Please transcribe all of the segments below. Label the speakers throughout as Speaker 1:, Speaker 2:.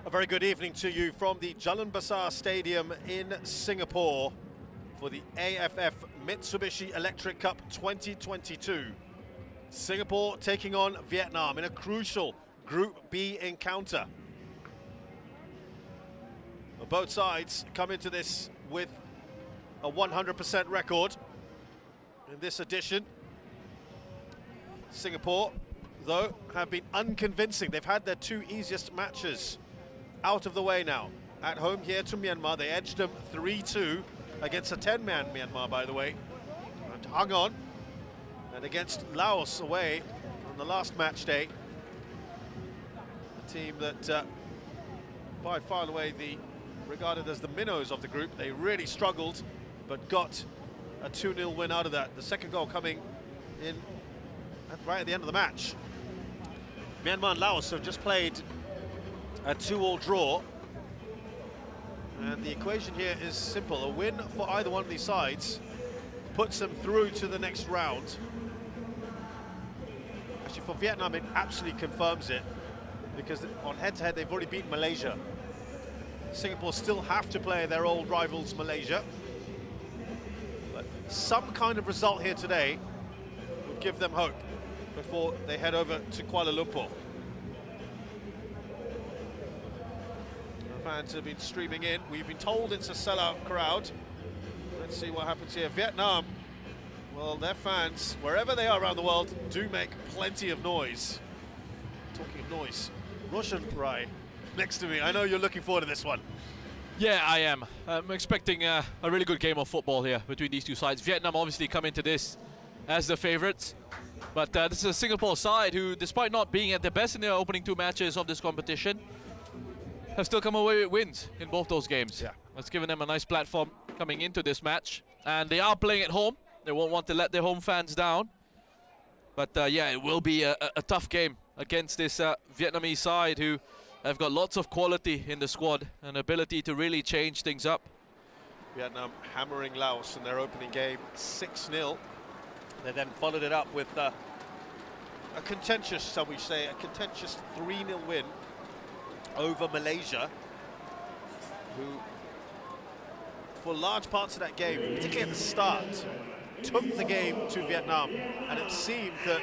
Speaker 1: A very good evening to you from the Jalan Stadium in Singapore for the AFF Mitsubishi Electric Cup 2022. Singapore taking on Vietnam in a crucial Group B encounter. Both sides come into this with a 100% record in this edition. Singapore, though, have been unconvincing. They've had their two easiest matches out of the way now. At home here to Myanmar, they edged them 3-2 against a 10-man Myanmar, by the way, and hung on. And against Laos away on the last match day, a team that by far and away regarded as the minnows of the group. They really struggled, but got a 2-0 win out of that. The second goal coming in right at the end of the match. Myanmar and Laos have just played a 2-2 draw, and the equation here is simple. A win for either one of these sides puts them through to the next round. Actually, for Vietnam, it absolutely confirms it, because on head-to-head, they've already beaten Malaysia. Singapore still have to play their old rivals, Malaysia. But some kind of result here today would give them hope before they head over to Kuala Lumpur. Fans have been streaming in. We've been told it's a sellout crowd. Let's see what happens here. Vietnam, well, their fans, wherever they are around the world, do make plenty of noise. Talking of noise, Roshan Rai next to me. I know you're looking forward to this one.
Speaker 2: Yeah, I am. I'm expecting a really good game of football here between these two sides. Vietnam obviously come into this as the favorites, but this is a Singapore side who, despite not being at their best in their opening two matches of this competition, have still come away with wins in both those games.
Speaker 1: Yeah.
Speaker 2: That's given them a nice platform coming into this match, and they are playing at home. They won't want to let their home fans down. But yeah, it will be a tough game against this Vietnamese side who have got lots of quality in the squad and ability to really change things up.
Speaker 1: Vietnam hammering Laos in their opening game 6-0. They then followed it up with a contentious, shall we say, a contentious 3-0 win over Malaysia, who for large parts of that game, particularly at the start, took the game to Vietnam, and it seemed that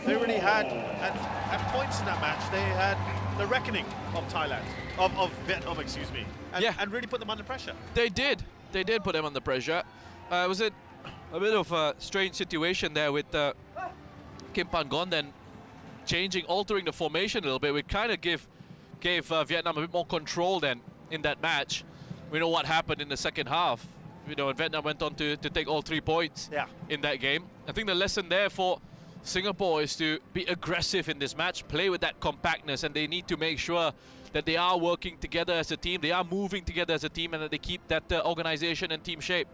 Speaker 1: they really had, at points in that match, they had the reckoning of Thailand, of Vietnam, excuse me, and really put them under pressure.
Speaker 2: They did put them under pressure. Was it a bit of a strange situation there with Kim Pan-gon then altering the formation a little bit, which kind of gave Vietnam a bit more control then in that match. We know what happened in the second half. You know, and Vietnam went on to take all 3 points in that game. I think the lesson there for Singapore is to be aggressive in this match, play with that compactness, and they need to make sure that they are working together as a team, they are moving together as a team, and that they keep that organization and team shape.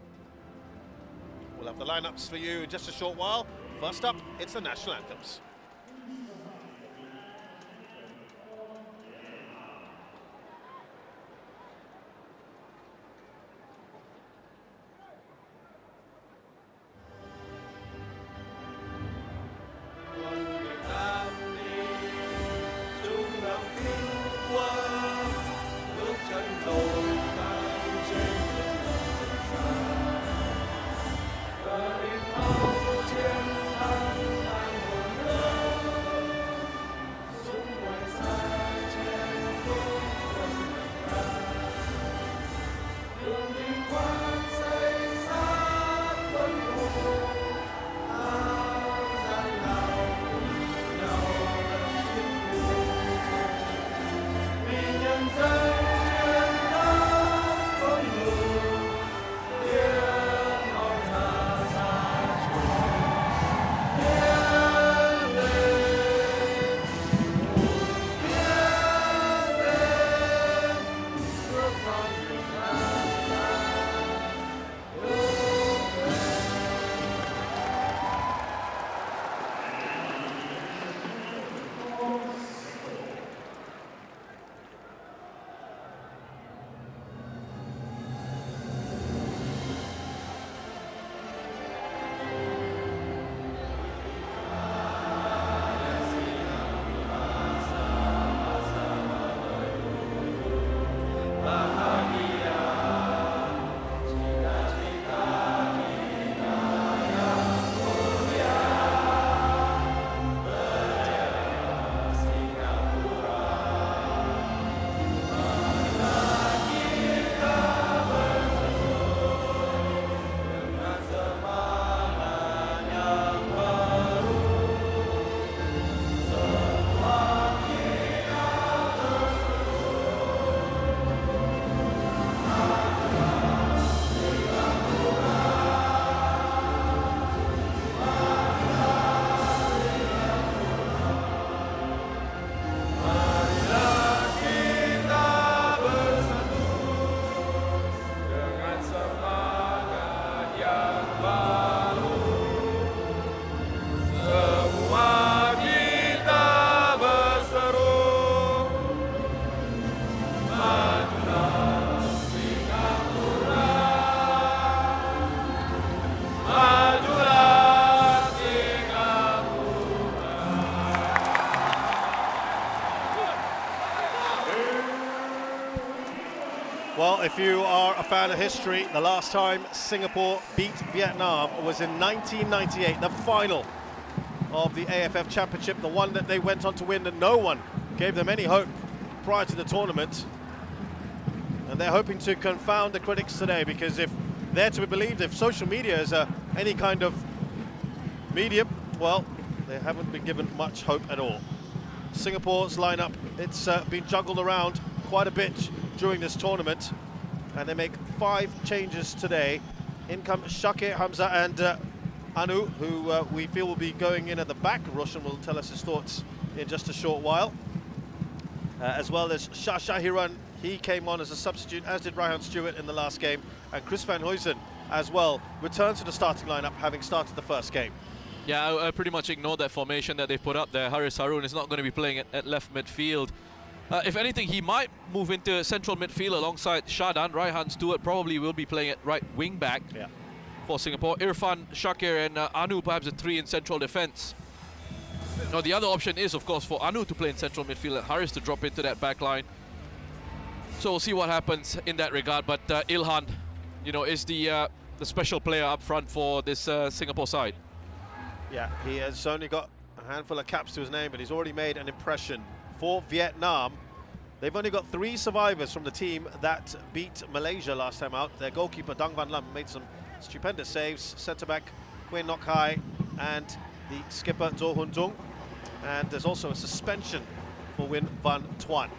Speaker 1: We'll have the lineups for you in just a short while. First up, it's the national anthems. Well, if you are a fan of history, the last time Singapore beat Vietnam was in 1998, the final of the AFF Championship, the one that they went on to win, and no one gave them any hope prior to the tournament. And they're hoping to confound the critics today, because if they're to be believed, if social media is any kind of medium, well, they haven't been given much hope at all. Singapore's lineup, it's been juggled around quite a bit during this tournament, and they make 5 changes today. In come Shakir, Hamza and Anu, who we feel will be going in at the back. Roshan will tell us his thoughts in just a short while. As well as Shahiran He came on as a substitute, as did Ryan Stewart in the last game, and Chris van Huysen as well returned to the starting lineup, having started the first game.
Speaker 2: Yeah, I pretty much ignored that formation that they put up there. Haris Harun is not going to be playing at left midfield. If anything, he might move into central midfield alongside Shadan. Raihan Stewart probably will be playing at right wing back for Singapore. Irfan, Shakir and Anu perhaps a 3 in central defence. Now the other option is, of course, for Anu to play in central midfield and Haris to drop into that back line. So we'll see what happens in that regard. But Ilhan, you know, is the special player up front for this Singapore side.
Speaker 1: Yeah, he has only got a handful of caps to his name, but he's already made an impression. For Vietnam, they've only got 3 survivors from the team that beat Malaysia last time out. Their goalkeeper, Dang Van Lam, made some stupendous saves. Centre-back, Nguyen Ngoc Hai, and the skipper, Zo Hun Dung. And there's also a suspension for Win Van Tuan.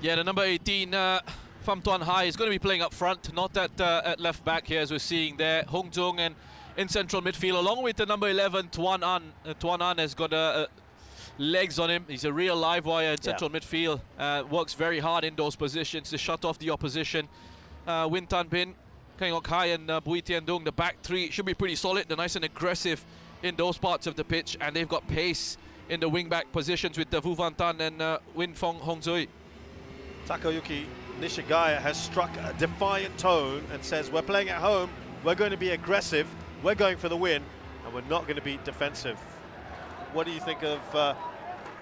Speaker 2: Yeah, the number 18, Pham Tuan Hai, is going to be playing up front, not at left back here, as we're seeing there. Hong Jung and in central midfield, along with the number 11, Tuan An. Tuan An has got legs on him. He's a real live wire in central midfield. Works very hard in those positions to shut off the opposition. Win Tan Bin, Nguyen Ngoc Hai and Bui Tian Dung, the back 3 should be pretty solid. They're nice and aggressive in those parts of the pitch, and they've got pace in the wing back positions with Vu Van Tan and Win Fong Hong Zui.
Speaker 1: Takayuki Nishigaya has struck a defiant tone and says, we're playing at home, we're going to be aggressive, we're going for the win, and we're not going to be defensive. What do you think of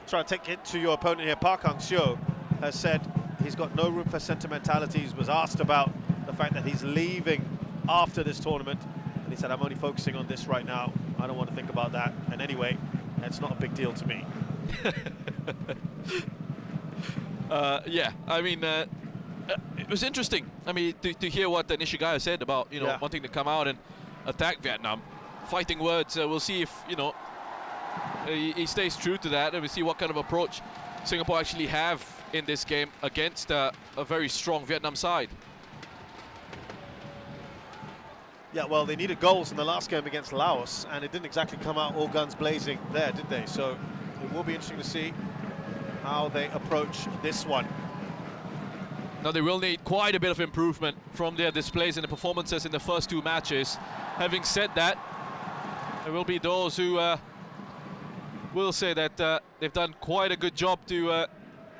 Speaker 1: trying to take it to your opponent here? Park Hang-seo has said he's got no room for sentimentalities, was asked about the fact that he's leaving after this tournament, and he said, I'm only focusing on this right now, I don't want to think about that, and anyway, it's not a big deal to me.
Speaker 2: Yeah, I mean, it was interesting. I mean, to hear what Nishigaya said about, you know, wanting to come out and attack Vietnam. Fighting words. We'll see if, you know, he stays true to that, and we'll see what kind of approach Singapore actually have in this game against a very strong Vietnam side.
Speaker 1: Yeah, well, they needed goals in the last game against Laos, and it didn't exactly come out all guns blazing there, did they? So it will be interesting to see how they approach this one.
Speaker 2: Now they will need quite a bit of improvement from their displays and the performances in the first 2 matches. Having said that, there will be those who will say that they've done quite a good job to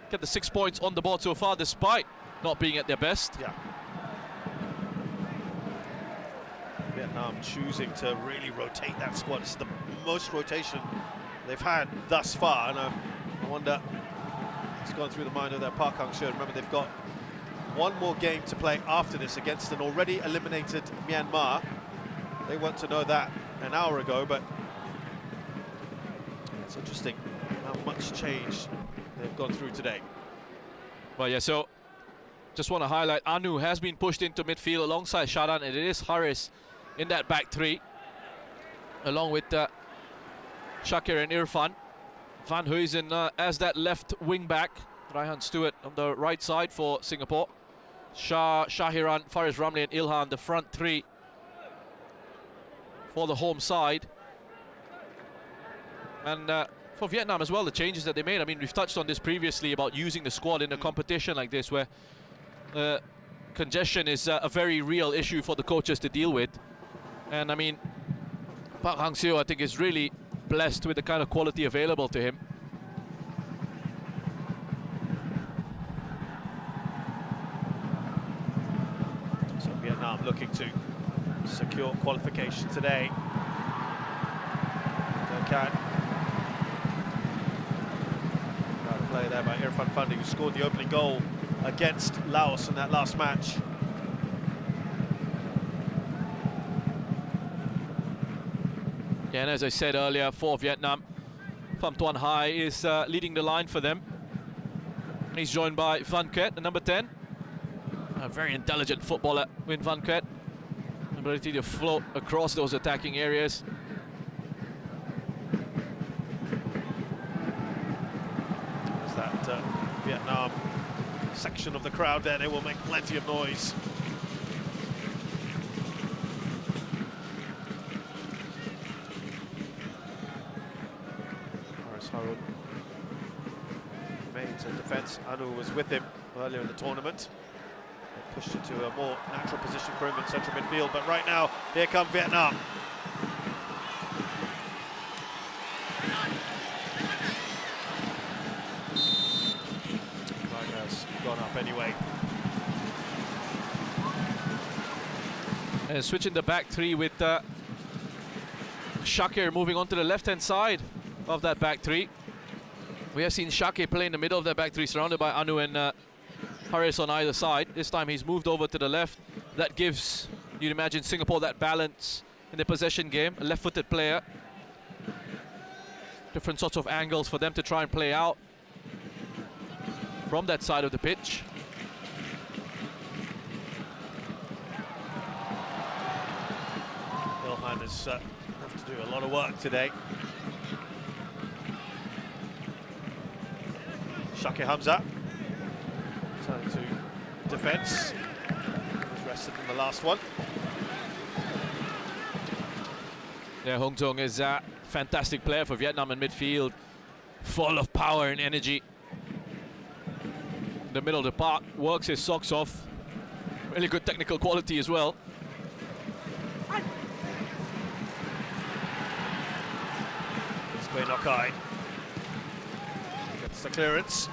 Speaker 2: get the 6 points on the board so far, despite not being at their best.
Speaker 1: Yeah. Vietnam choosing to really rotate that squad. It's the most rotation they've had thus far, and I wonder it's gone through the mind of their Park Hang-seo. Remember, they've got 1 more game to play after this against an already eliminated Myanmar. They want to know that an hour ago, but it's interesting how much change they've gone through today.
Speaker 2: Well, yeah, so just want to highlight Anu has been pushed into midfield alongside Shadan, and it is Haris in that back 3, along with Shakir and Irfan. Van Huysen as that left wing back. Raihan Stewart on the right side for Singapore. Shahiran, Faris Ramli and Ilhan, the front 3 for the home side. And for Vietnam as well, the changes that they made. I mean, we've touched on this previously about using the squad in a competition like this, where congestion is a very real issue for the coaches to deal with. And I mean, Park Hang-seo, I think, is really blessed with the kind of quality available to him.
Speaker 1: So Vietnam looking to secure qualification today. They can. Proud play there by Irfan Fandi, who scored the opening goal against Laos in that last match.
Speaker 2: Yeah, and as I said earlier, for Vietnam, Pham Tuan Hai is leading the line for them. He's joined by Van Quet, the number 10. A very intelligent footballer, Win Van Quet. Ability to float across those attacking areas.
Speaker 1: There's that Vietnam section of the crowd there. They will make plenty of noise. Haris Harun remains in defence. Anu was with him earlier in the tournament. They pushed into a more natural position for him in central midfield, but right now, here come Vietnam. Flag has gone up anyway.
Speaker 2: And switching the back three with Shakir moving on to the left-hand side of that back three. We have seen Shakir play in the middle of that back three, surrounded by Anu and Harris on either side. This time he's moved over to the left. That gives, you'd imagine, Singapore that balance in the possession game. A left-footed player. Different sorts of angles for them to try and play out from that side of the pitch.
Speaker 1: Ilhan has have to do a lot of work today. Shakir Hamza turning to defence. Was rested in the last one.
Speaker 2: Yeah, Hong Tung is a fantastic player for Vietnam in midfield, full of power and energy. In the middle of the park, works his socks off. Really good technical quality as well.
Speaker 1: Nokai gets the clearance.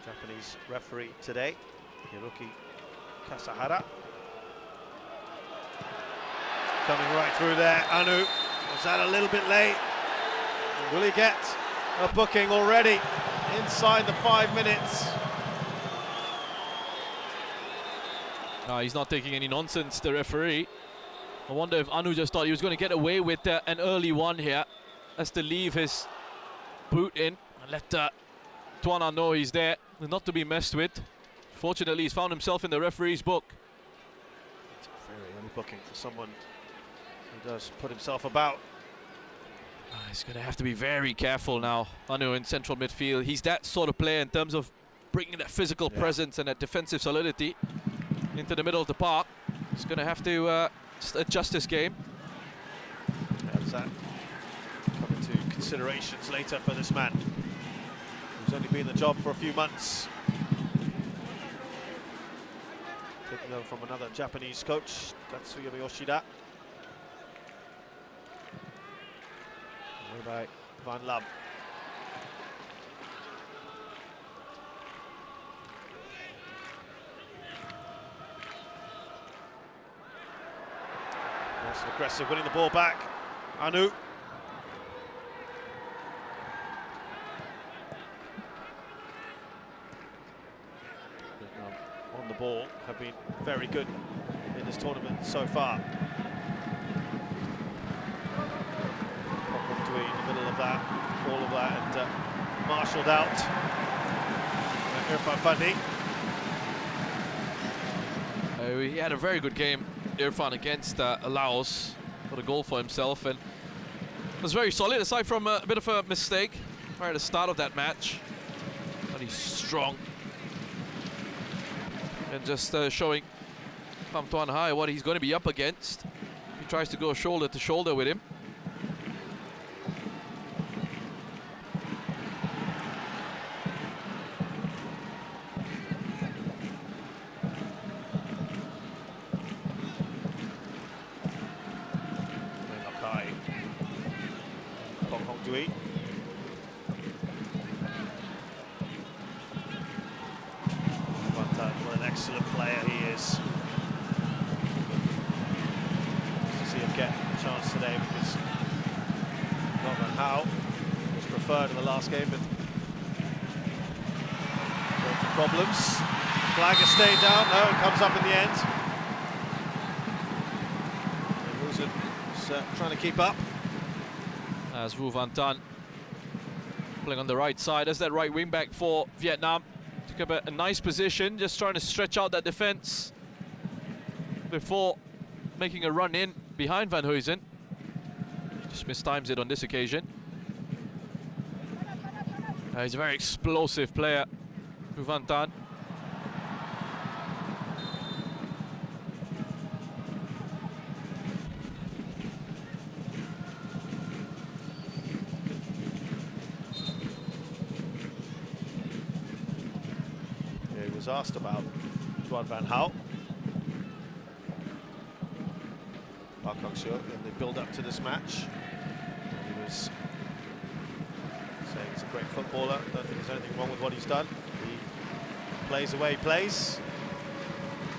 Speaker 1: Japanese referee today, Hiroki Kasahara. Coming right through there, Anu. Was that a little bit late? Will he get a booking already inside the 5 minutes?
Speaker 2: No, he's not taking any nonsense, the referee. I wonder if Anu just thought he was going to get away with an early one here. Has to leave his boot in and let Tuana know he's there, not to be messed with. Fortunately, he's found himself in the referee's book.
Speaker 1: It's a very early booking for someone who does put himself about.
Speaker 2: He's going to have to be very careful now, Anu in central midfield. He's that sort of player in terms of bringing that physical presence and that defensive solidity into the middle of the park. He's going to have to just adjust his game.
Speaker 1: How does that come into considerations later for this man, who's only been in the job for a few months? Taking over from another Japanese coach, Tatsuya Yoshida. By Van Lab. Nice and aggressive, winning the ball back. Anu. On the ball, have been very good in this tournament so far. In the middle of that, all of that, and marshalled out. Irfan Fandi.
Speaker 2: He had a very good game, Irfan, against Laos. Got a goal for himself and was very solid, aside from a bit of a mistake right at the start of that match. But he's strong. And just showing Pham Tuan Hai what he's going to be up against. He tries to go shoulder to shoulder with him.
Speaker 1: What an excellent player he is. To see him get a chance today, because Norman Howe was preferred in the last game with problems. Flag has stayed down. No, it comes up in the end. Who's trying to keep up.
Speaker 2: As Vu Van Tan playing on the right side as that right wing back for Vietnam. Took up a nice position, just trying to stretch out that defense before making a run in behind Van Huysen. Just mistimes it on this occasion. He's a very explosive player, Vu Van Tan.
Speaker 1: was asked about Duan Van Hal. Park Hang-seo in the build-up to this match. He was saying he's a great footballer. Don't think there's anything wrong with what he's done. He plays the way he plays.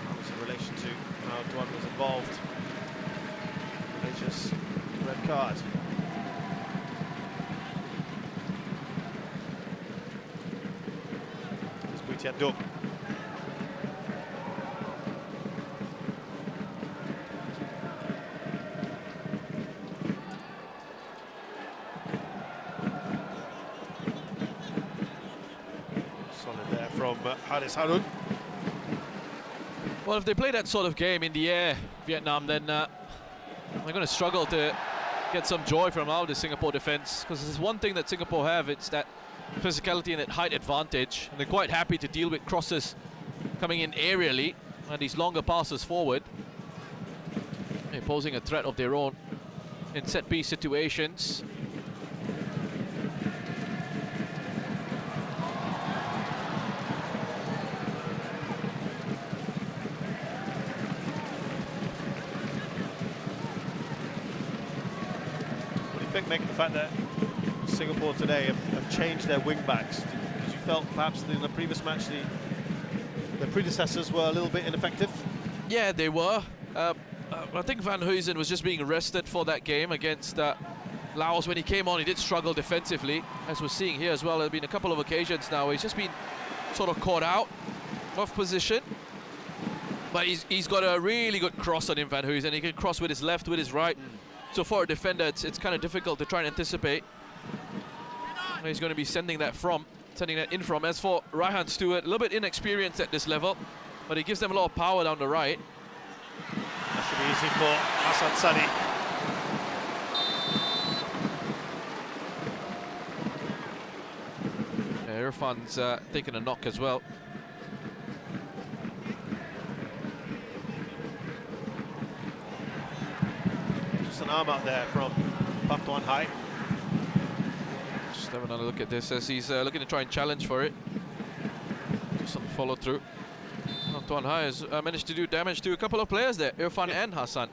Speaker 1: That was in relation to how Duan was involved. Malaysia's red card. It's Bui Tian Dung. Solid there from Haris Harun.
Speaker 2: Well, if they play that sort of game in the air, Vietnam, then they're going to struggle to get some joy from out of the Singapore defence, because there's one thing that Singapore have, it's that physicality and that height advantage, and they're quite happy to deal with crosses coming in aerially and these longer passes forward. They're posing a threat of their own in set-piece situations.
Speaker 1: Making the fact that Singapore today have changed their wing backs, because you felt perhaps in the previous match the predecessors were a little bit ineffective?
Speaker 2: Yeah, they were. I think Van Huysen was just being arrested for that game against Laos. When he came on, he did struggle defensively, as we're seeing here as well. There have been a couple of occasions now where he's just been sort of caught out of position. But he's got a really good cross on him, Van Huysen. He can cross with his left, with his right. So for a defender, it's kind of difficult to try and anticipate. He's going to be sending that in from. As for Raihan Stewart, a little bit inexperienced at this level, but he gives them a lot of power down the right.
Speaker 1: That should be easy for Hassan Sani.
Speaker 2: Yeah, Irfan's taking a knock as well.
Speaker 1: An arm out there from Park Tuan Hai.
Speaker 2: Just have another look at this as he's looking to try and challenge for it. Just some follow through. Park Tuan Hai has managed to do damage to a couple of players there, Irfan and Hassan.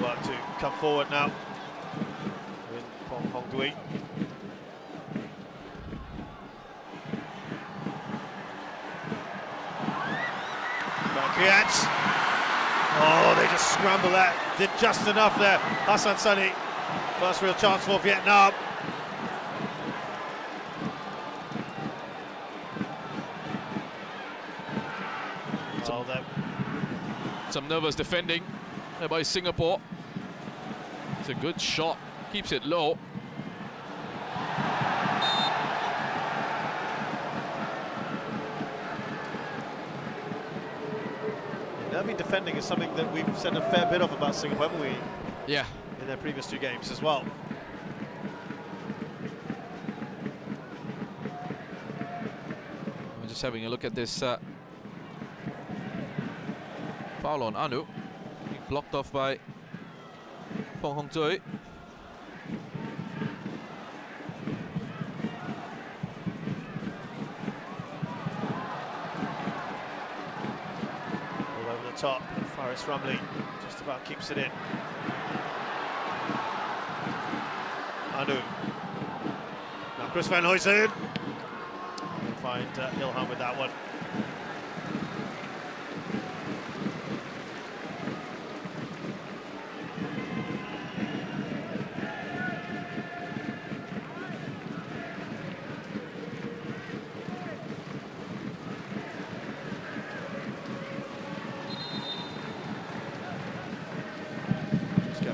Speaker 1: Work to come forward now. Hong Dui. Kiat. Oh, they just scramble that. Did just enough there. Hassan Sani. First real chance for Vietnam.
Speaker 2: Some nervous defending there by Singapore. It's a good shot. Keeps it low.
Speaker 1: Nervy defending is something that we've said a fair bit of about Singapore, haven't we?
Speaker 2: Yeah.
Speaker 1: In their previous two games as well.
Speaker 2: We're just having a look at this foul on Anu. Being blocked off by Phong Hong Zui.
Speaker 1: Top, Faris Ramli just about keeps it in. Anu. Now Chris Van Huysen. We'll find Ilhan with that one.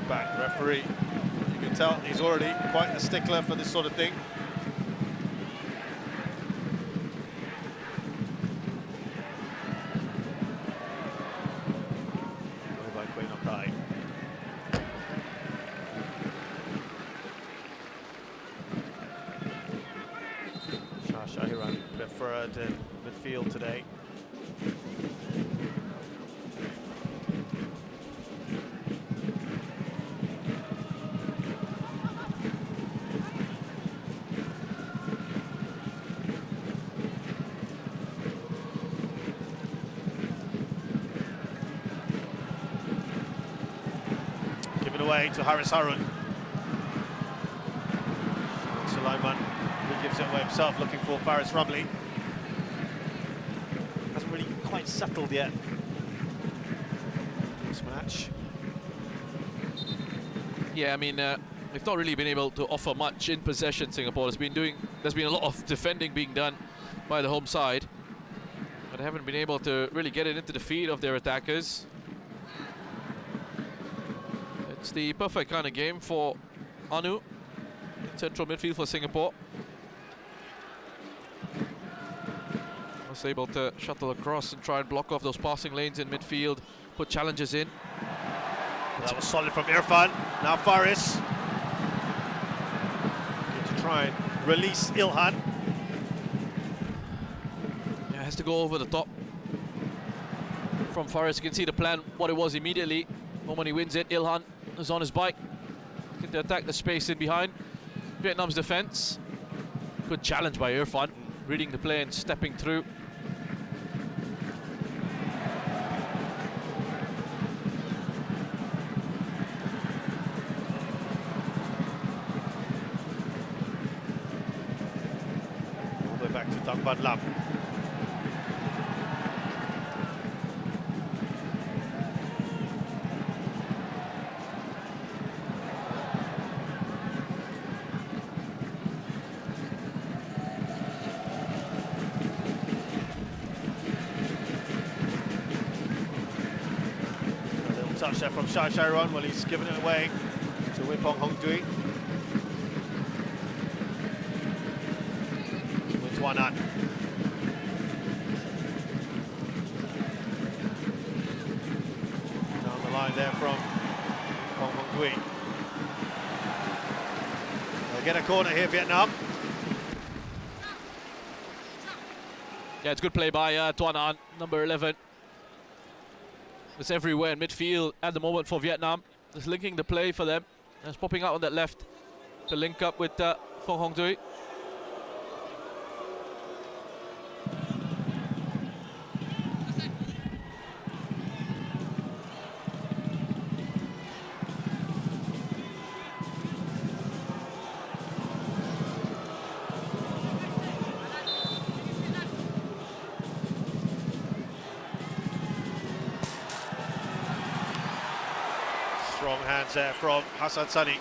Speaker 1: Back referee, you can tell he's already quite a stickler for this sort of thing. By Queen Okai. Shah Shahiran preferred in midfield today. Give it away to Haris Harun. Sulaiman, he gives it away himself, looking for Faris Ramli. Hasn't really quite settled yet. This match.
Speaker 2: Yeah, I mean, they've not really been able to offer much in possession, Singapore. There's been a lot of defending being done by the home side, but they haven't been able to really get it into the feet of their attackers. It's the perfect kind of game for Anu, central midfield for Singapore. Was able to shuttle across and try and block off those passing lanes in midfield, put challenges in.
Speaker 1: That was solid from Irfan. Now Faris. Going to try and release Ilhan.
Speaker 2: Yeah, has to go over the top from Faris. You can see the plan, what it was immediately. When he wins it, Ilhan is on his bike. Looking to attack the space in behind Vietnam's defense. Good challenge by Irfan, reading the play and stepping through.
Speaker 1: Back to Dang Van Lam. A little touch there from Shai Shairon while he's giving it away to Wimpong Hong Dui. Tuan An. Down the line there from Hong Hong Dui. They'll get a corner here, Vietnam.
Speaker 2: Yeah, it's good play by Tuan An, number 11. It's everywhere in midfield at the moment for Vietnam. Just linking the play for them. It's popping out on that left to link up with Phong Hong Dui.
Speaker 1: Strong hands there from Hassan Sani.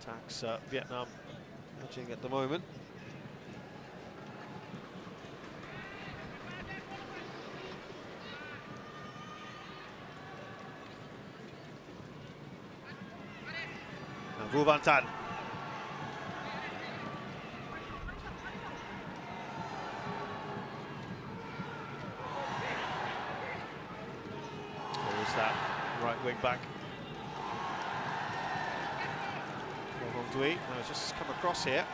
Speaker 1: Attacks Vietnam edging at the moment. Now Vu Van Tan. That right wing back. Hong Dui, now it's just come across here.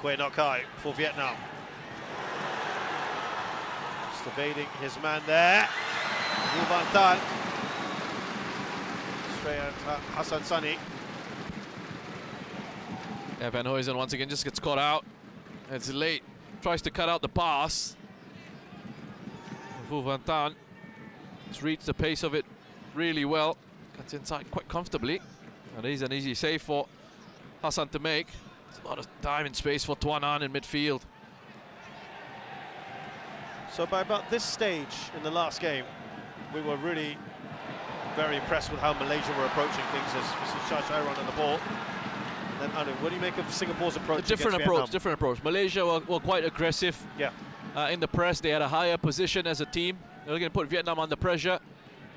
Speaker 1: Quay Nok Kai for Vietnam. Just evading his man there. Vu Van Tan. Hassan Sani.
Speaker 2: Yeah, Van Huysen once again just gets caught out. It's late. Tries to cut out the pass. Vu Van Tan has reached the pace of it really well. Cuts inside quite comfortably. And he's an easy save for Hassan to make. There's a lot of time and space for Tuan An in midfield.
Speaker 1: So by about this stage in the last game, we were really very impressed with how Malaysia were approaching things as we see Shai Shairon on the ball. And then Anu, what do you make of Singapore's approach?
Speaker 2: A different approach. Malaysia were quite aggressive.
Speaker 1: Yeah.
Speaker 2: In the press, they had a higher position as a team. They were going to put Vietnam under pressure,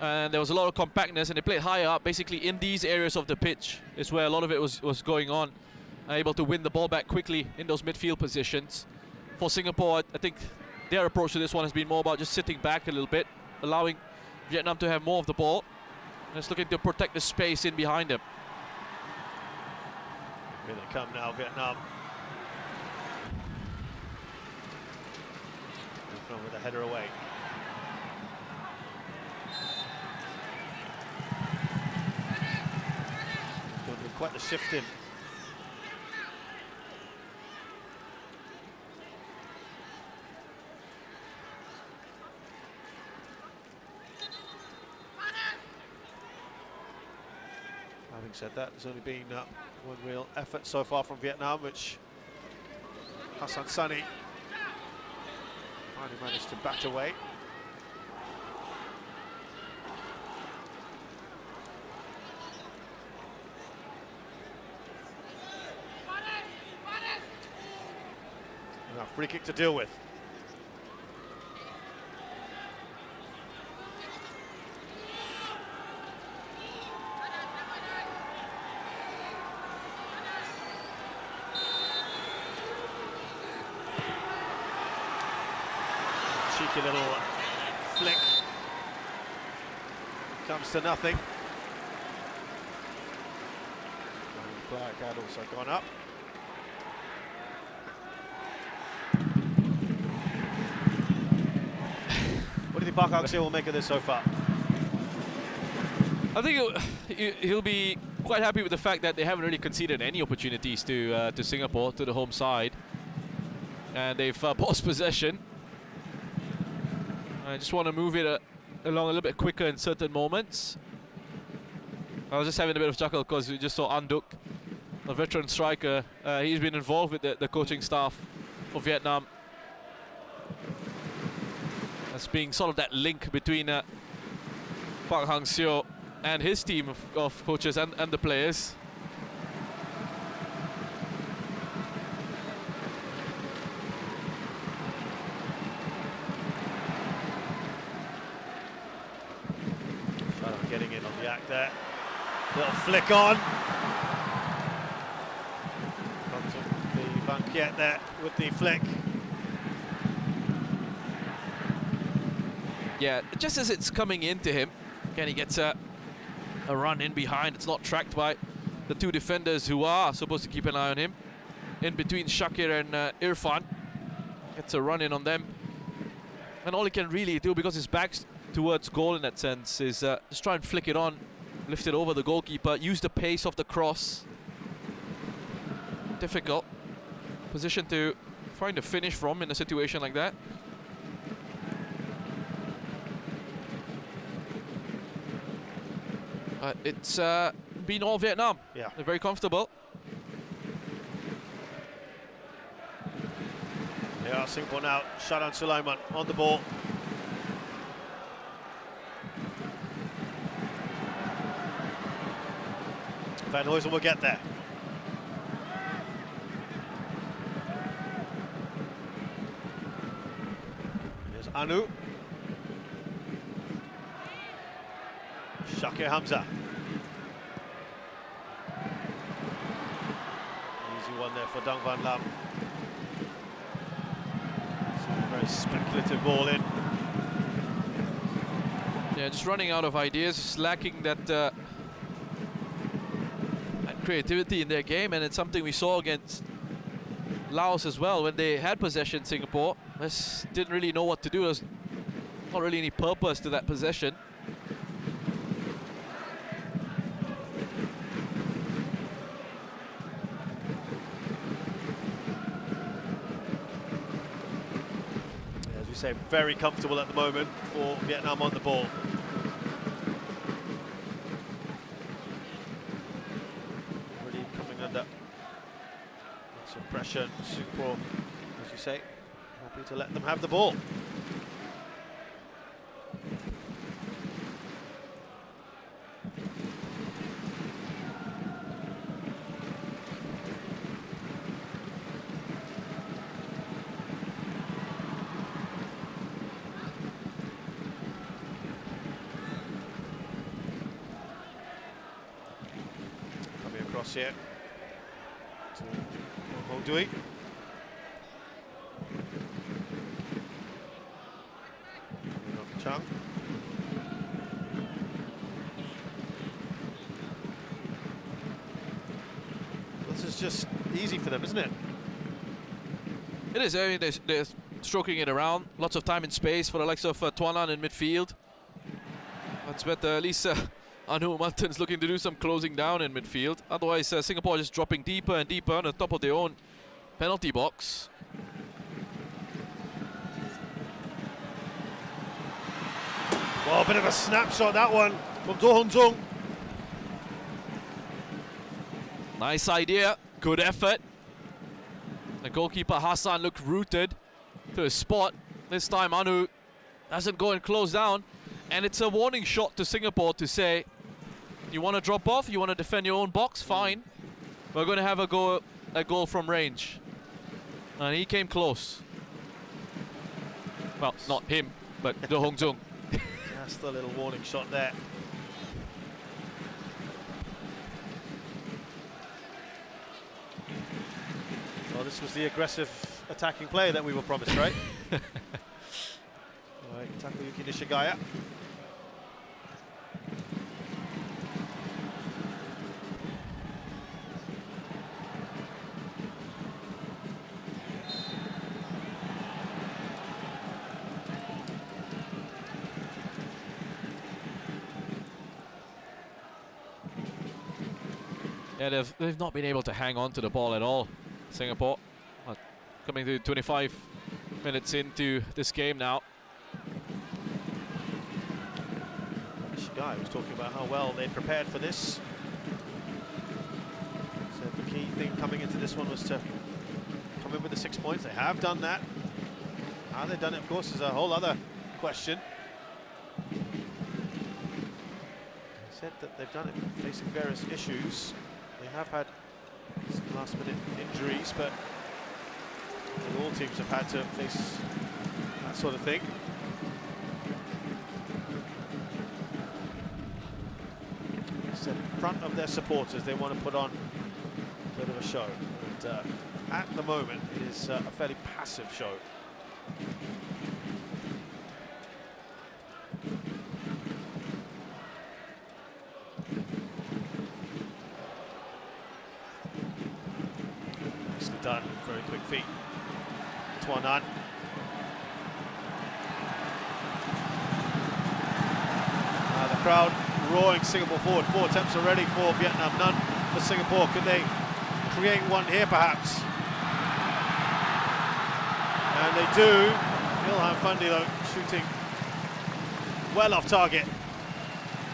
Speaker 2: and there was a lot of compactness, and they played higher up, basically in these areas of the pitch is where a lot of it was going on. Able to win the ball back quickly in those midfield positions. For Singapore, I think their approach to this one has been more about just sitting back a little bit, allowing Vietnam to have more of the ball. Just looking to protect the space in behind them.
Speaker 1: Here they come now, Vietnam. Vietnam with a header away. Doing quite the shift in. Having said that, there's only been one real effort so far from Vietnam, which Hassan Sani finally managed to bat away. Now, free kick to deal with. Cheeky little flick. Comes to nothing. And flag had also gone up. What do you think Park Hang-seo will make of this so far?
Speaker 2: I think he'll be quite happy with the fact that they haven't really conceded any opportunities to Singapore, to the home side. And they've lost possession. I just want to move it along a little bit quicker in certain moments. I was just having a bit of chuckle because we just saw Anduk, a veteran striker. He's been involved with the coaching staff of Vietnam. As being sort of that link between Park Hang-seo and his team of coaches and the players.
Speaker 1: Getting in on the act there. Little flick on. Onto the Van Kiet there with the flick.
Speaker 2: Yeah, just as it's coming into him, again, he gets a run in behind. It's not tracked by the two defenders who are supposed to keep an eye on him. In between Shakir and Irfan. Gets a run in on them. And all he can really do, because his back's towards goal in that sense, is just try and flick it on, lift it over the goalkeeper, use the pace of the cross. Difficult position to find a finish from in a situation like that. It's been all Vietnam.
Speaker 1: Yeah.
Speaker 2: They're very comfortable.
Speaker 1: They are Singapore now. Shadan Sulaiman on the ball. Van Huysen will get there. Here's Anu. Shakir Hamza. Easy one there for Dang Van Lam. Very speculative ball in.
Speaker 2: Yeah, just running out of ideas, just lacking that creativity in their game, and it's something we saw against Laos as well. When they had possession, Singapore just didn't really know what to do. There's not really any purpose to that possession.
Speaker 1: As we say, very comfortable at the moment for Vietnam on the ball. Lots of pressure. Singapore, as you say, happy to let them have the ball. Coming across here to Ho Dui. Chung. This is just easy for them, isn't it?
Speaker 2: It is. I mean, they're stroking it around. Lots of time and space for the likes of Tuanan in midfield. That's better. At least Anu Martin's looking to do some closing down in midfield. Otherwise, Singapore just dropping deeper and deeper on the top of their own penalty box.
Speaker 1: Well, a bit of a snapshot, that one, from Do Hong Zung.
Speaker 2: Nice idea. Good effort. The goalkeeper Hassan looked rooted to his spot. This time Anu doesn't go and close down. And it's a warning shot to Singapore to say, you want to drop off? You want to defend your own box? Fine. We're going to have a goal from range. And he came close. Well, not him, but Do Hong Zung.
Speaker 1: Just a little warning shot there. Well, this was the aggressive attacking play that we were promised, right? All right, Takayuki Nishigaya.
Speaker 2: Yeah, they've not been able to hang on to the ball at all, Singapore. Coming to 25 minutes into this game now.
Speaker 1: Nishigaya was talking about how well they prepared for this. So the key thing coming into this one was to come in with the 6 points. They have done that. How they've done it, of course, is a whole other question. They said that they've done it facing various issues. They have had some last-minute injuries, but all teams have had to face that sort of thing. So in front of their supporters, they want to put on a bit of a show. And at the moment, it is a fairly passive show. Nicely done, very quick feet. Tuanan. The crowd roaring Singapore forward. 4 attempts already for Vietnam, none for Singapore. Could they create one here perhaps? And they do. Ilhan Fundi though shooting well off target.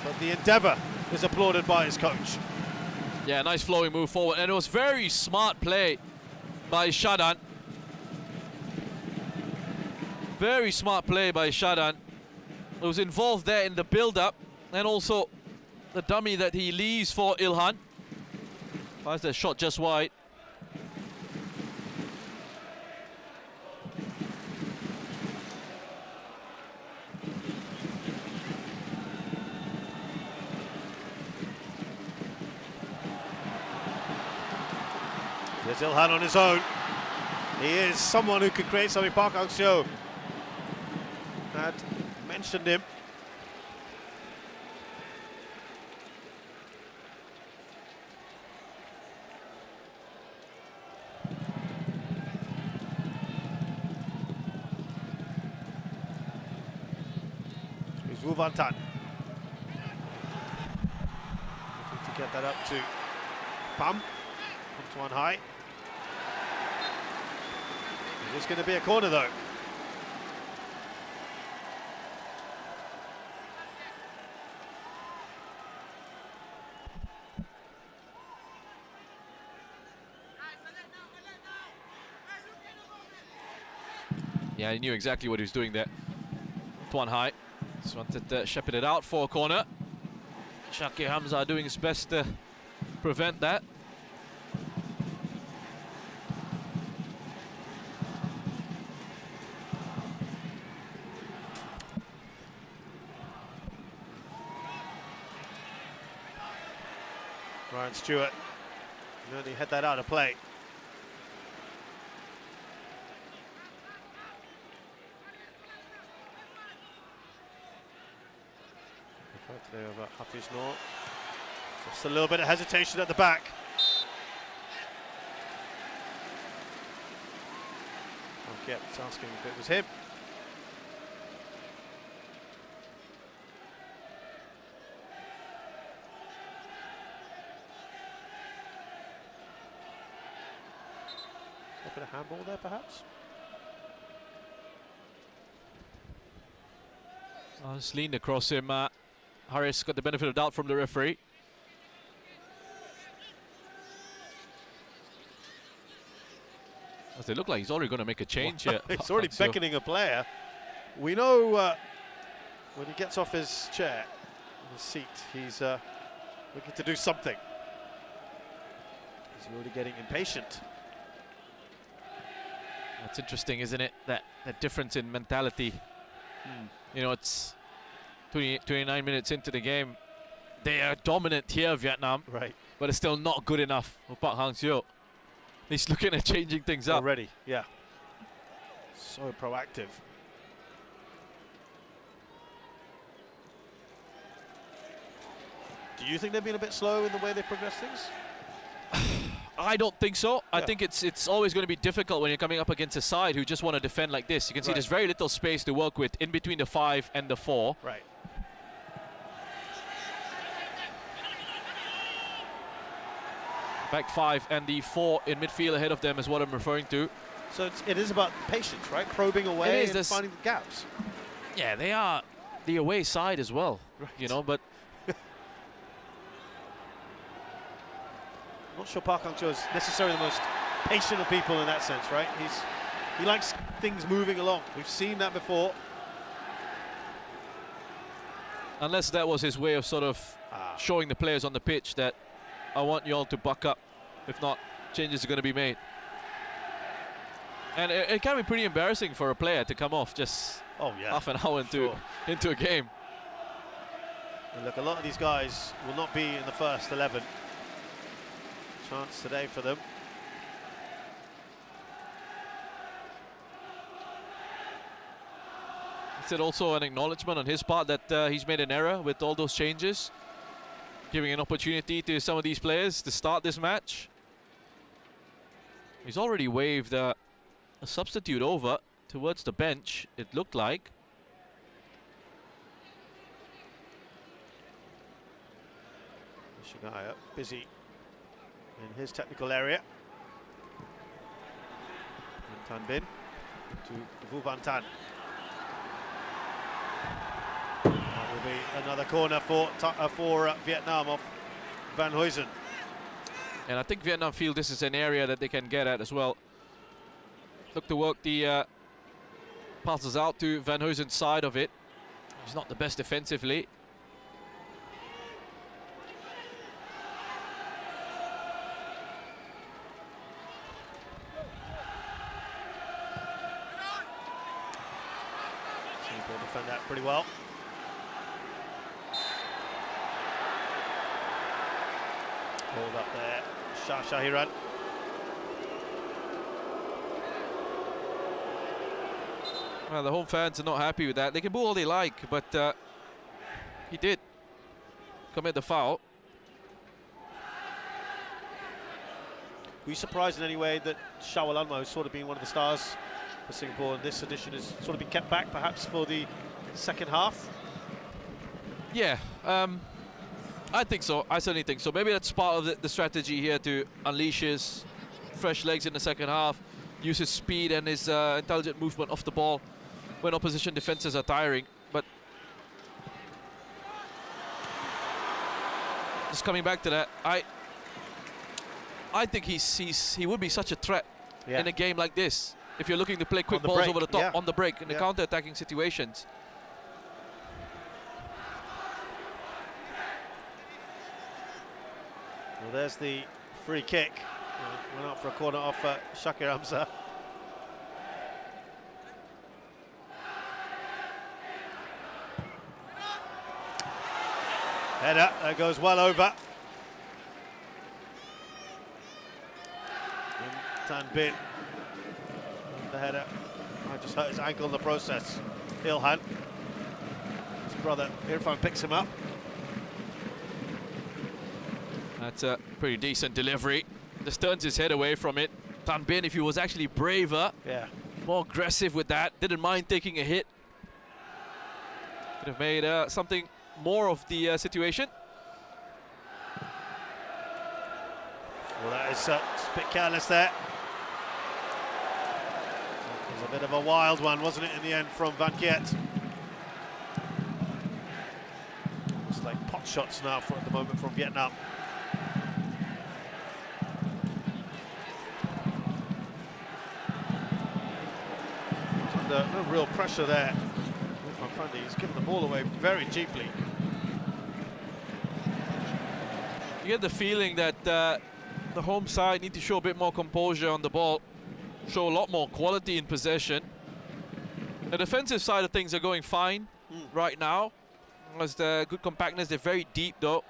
Speaker 1: But the endeavour is applauded by his coach.
Speaker 2: Yeah, nice flowing move forward. And it was very smart play by Shadan. Very smart play by Shadan. It was involved there in the build-up and also the dummy that he leaves for Ilhan. Finds that shot just wide.
Speaker 1: There's Ilhan on his own. He is someone who could create something. Park Hang-seo had mentioned him. Here's Wu Van Tan. Looking to get that up to Pam. Up to one high. It's going to be a corner though.
Speaker 2: Yeah, he knew exactly what he was doing there. Tuan Hai just wanted to shepherd it out for a corner. Shakir Hamza doing his best to prevent that.
Speaker 1: Ryan Stewart nearly had that out of play. There over Hafiz Noor. Just a little bit of hesitation at the back. Kept asking if it was him. A bit of handball there, perhaps.
Speaker 2: Just leaned across him. Harris got the benefit of doubt from the referee. As they look like he's already going to make a change here.
Speaker 1: He's already beckoning a player. We know when he gets off his chair, his seat, he's looking to do something. He's already getting impatient.
Speaker 2: That's interesting, isn't it? That difference in mentality. You know, it's 29 minutes into the game. They are dominant here, Vietnam.
Speaker 1: Right.
Speaker 2: But it's still not good enough for Park Hang-seo. He's looking at changing things up.
Speaker 1: Already, yeah. So proactive. Do you think they've been a bit slow in the way they progress things?
Speaker 2: I don't think so.
Speaker 1: Yeah.
Speaker 2: I think it's always going to be difficult when you're coming up against a side who just want to defend like this. You can see there's very little space to work with in between the 5 and the 4.
Speaker 1: Right.
Speaker 2: Back 5 and the 4 in midfield ahead of them is what I'm referring to.
Speaker 1: So it is about patience, right? Probing away and finding the gaps.
Speaker 2: Yeah, they are the away side as well, you know, but
Speaker 1: I'm not sure Park Hang-seo is necessarily the most patient of people in that sense, right? He likes things moving along. We've seen that before.
Speaker 2: Unless that was his way of sort of showing the players on the pitch that I want you all to buck up. If not, changes are going to be made. And it can be pretty embarrassing for a player to come off just half an hour into a game.
Speaker 1: And look, a lot of these guys will not be in the first 11. Chance today for them.
Speaker 2: Is it also an acknowledgement on his part that he's made an error with all those changes? Giving an opportunity to some of these players to start this match. He's already waved a substitute over towards the bench, it looked like.
Speaker 1: Shigaya busy in his technical area. Tan Bin to Vu Van Tan. That will be another corner for Vietnam off Van Huysen.
Speaker 2: And I think Vietnam feel this is an area that they can get at as well. Look to work the passes out to Van Huysen's side of it. He's not the best defensively.
Speaker 1: Singapore defend that pretty well. Hold up there, Shah Shahiran.
Speaker 2: Well, the home fans are not happy with that. They can boo all they like, but he did commit the foul.
Speaker 1: Were you surprised in any way that Shawalanma, who's sort of been one of the stars for Singapore in this edition, has sort of been kept back perhaps for the second half?
Speaker 2: Yeah, I think so. I certainly think so. Maybe that's part of the strategy here to unleash his fresh legs in the second half, use his speed and his intelligent movement off the ball when opposition defenses are tiring. But just coming back to that, I think he would be such a threat in a game like this. If you're looking to play quick balls over the top on the break in the counter-attacking situations.
Speaker 1: Well, there's the free kick. Went out for a corner off Shakir Hamza. Header, that goes well over. Tan Bin. The header. I just hurt his ankle in the process. Ilhan. His brother Irfan picks him up.
Speaker 2: That's a pretty decent delivery. Just turns his head away from it. Tan Bin, if he was actually braver, More aggressive with that. Didn't mind taking a hit. Could have made something more of the situation.
Speaker 1: Well, that is a bit careless there. It was a bit of a wild one, wasn't it, in the end from Van Kiet? It's like pot shots now at the moment from Vietnam. No real pressure there. He's given the ball away very cheaply.
Speaker 2: You get the feeling that the home side need to show a bit more composure on the ball, show a lot more quality in possession. The defensive side of things are going fine right now. There's the good compactness. They're very deep though.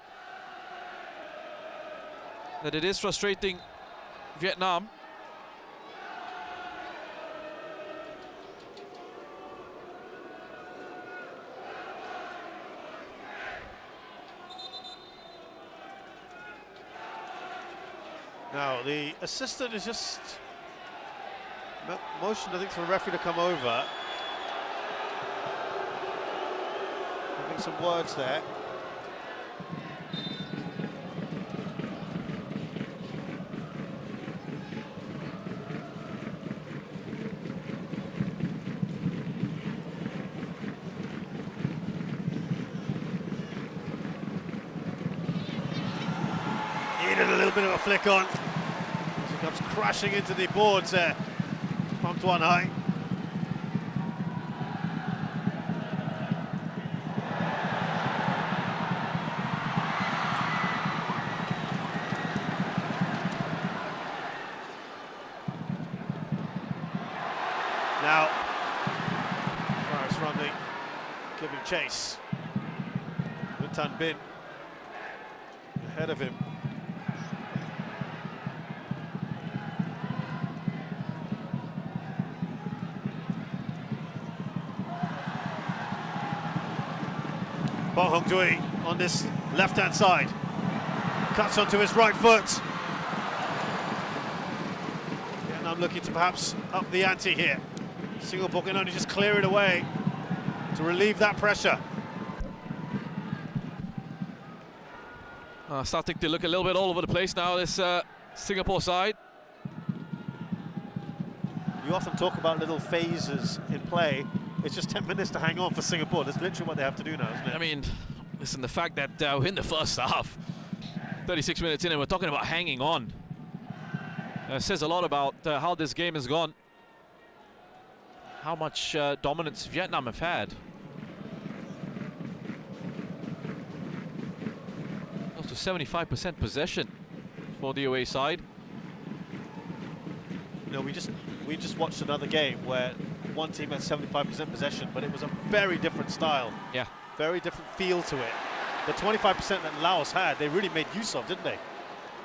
Speaker 2: That it is frustrating Vietnam.
Speaker 1: Now, the assistant is just motioned, I think, for the referee to come over. Having some words there. Needed a little bit of a flick on. As it comes crashing into the boards there. Pumped one high. Now, Faris Ramli giving chase. Tan Bin ahead of him. Bo Hong Dui on this left-hand side. Cuts onto his right foot. Vietnam looking to perhaps up the ante here. Singapore can only just clear it away to relieve that pressure.
Speaker 2: Starting to look a little bit all over the place now, this Singapore side.
Speaker 1: You often talk about little phases in play. It's just 10 minutes to hang on for Singapore. That's literally what they have to do now, isn't it?
Speaker 2: I mean, listen, the fact that we're in the first half, 36 minutes in, and we're talking about hanging on, says a lot about how this game has gone. How much dominance Vietnam have had. Close to 75% possession for the away side.
Speaker 1: You know, we just watched another game where one team had 75% possession, but it was a very different style.
Speaker 2: Yeah.
Speaker 1: Very different feel to it. The 25% that Laos had, they really made use of, didn't they?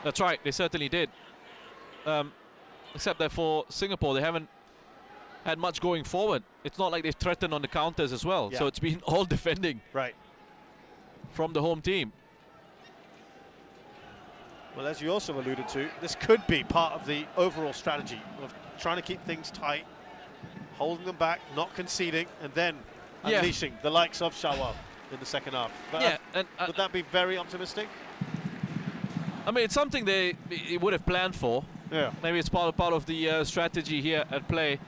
Speaker 2: That's right, they certainly did. Except that for Singapore, they haven't had much going forward. It's not like they've threatened on the counters as well.
Speaker 1: Yeah.
Speaker 2: So it's been all defending from the home team.
Speaker 1: Well, as you also alluded to, this could be part of the overall strategy of trying to keep things tight, holding them back, not conceding, and then unleashing the likes of Shawal in the second half. But would that be very optimistic?
Speaker 2: I mean, it's something they would have planned for.
Speaker 1: Yeah.
Speaker 2: Maybe it's part of the strategy here at play.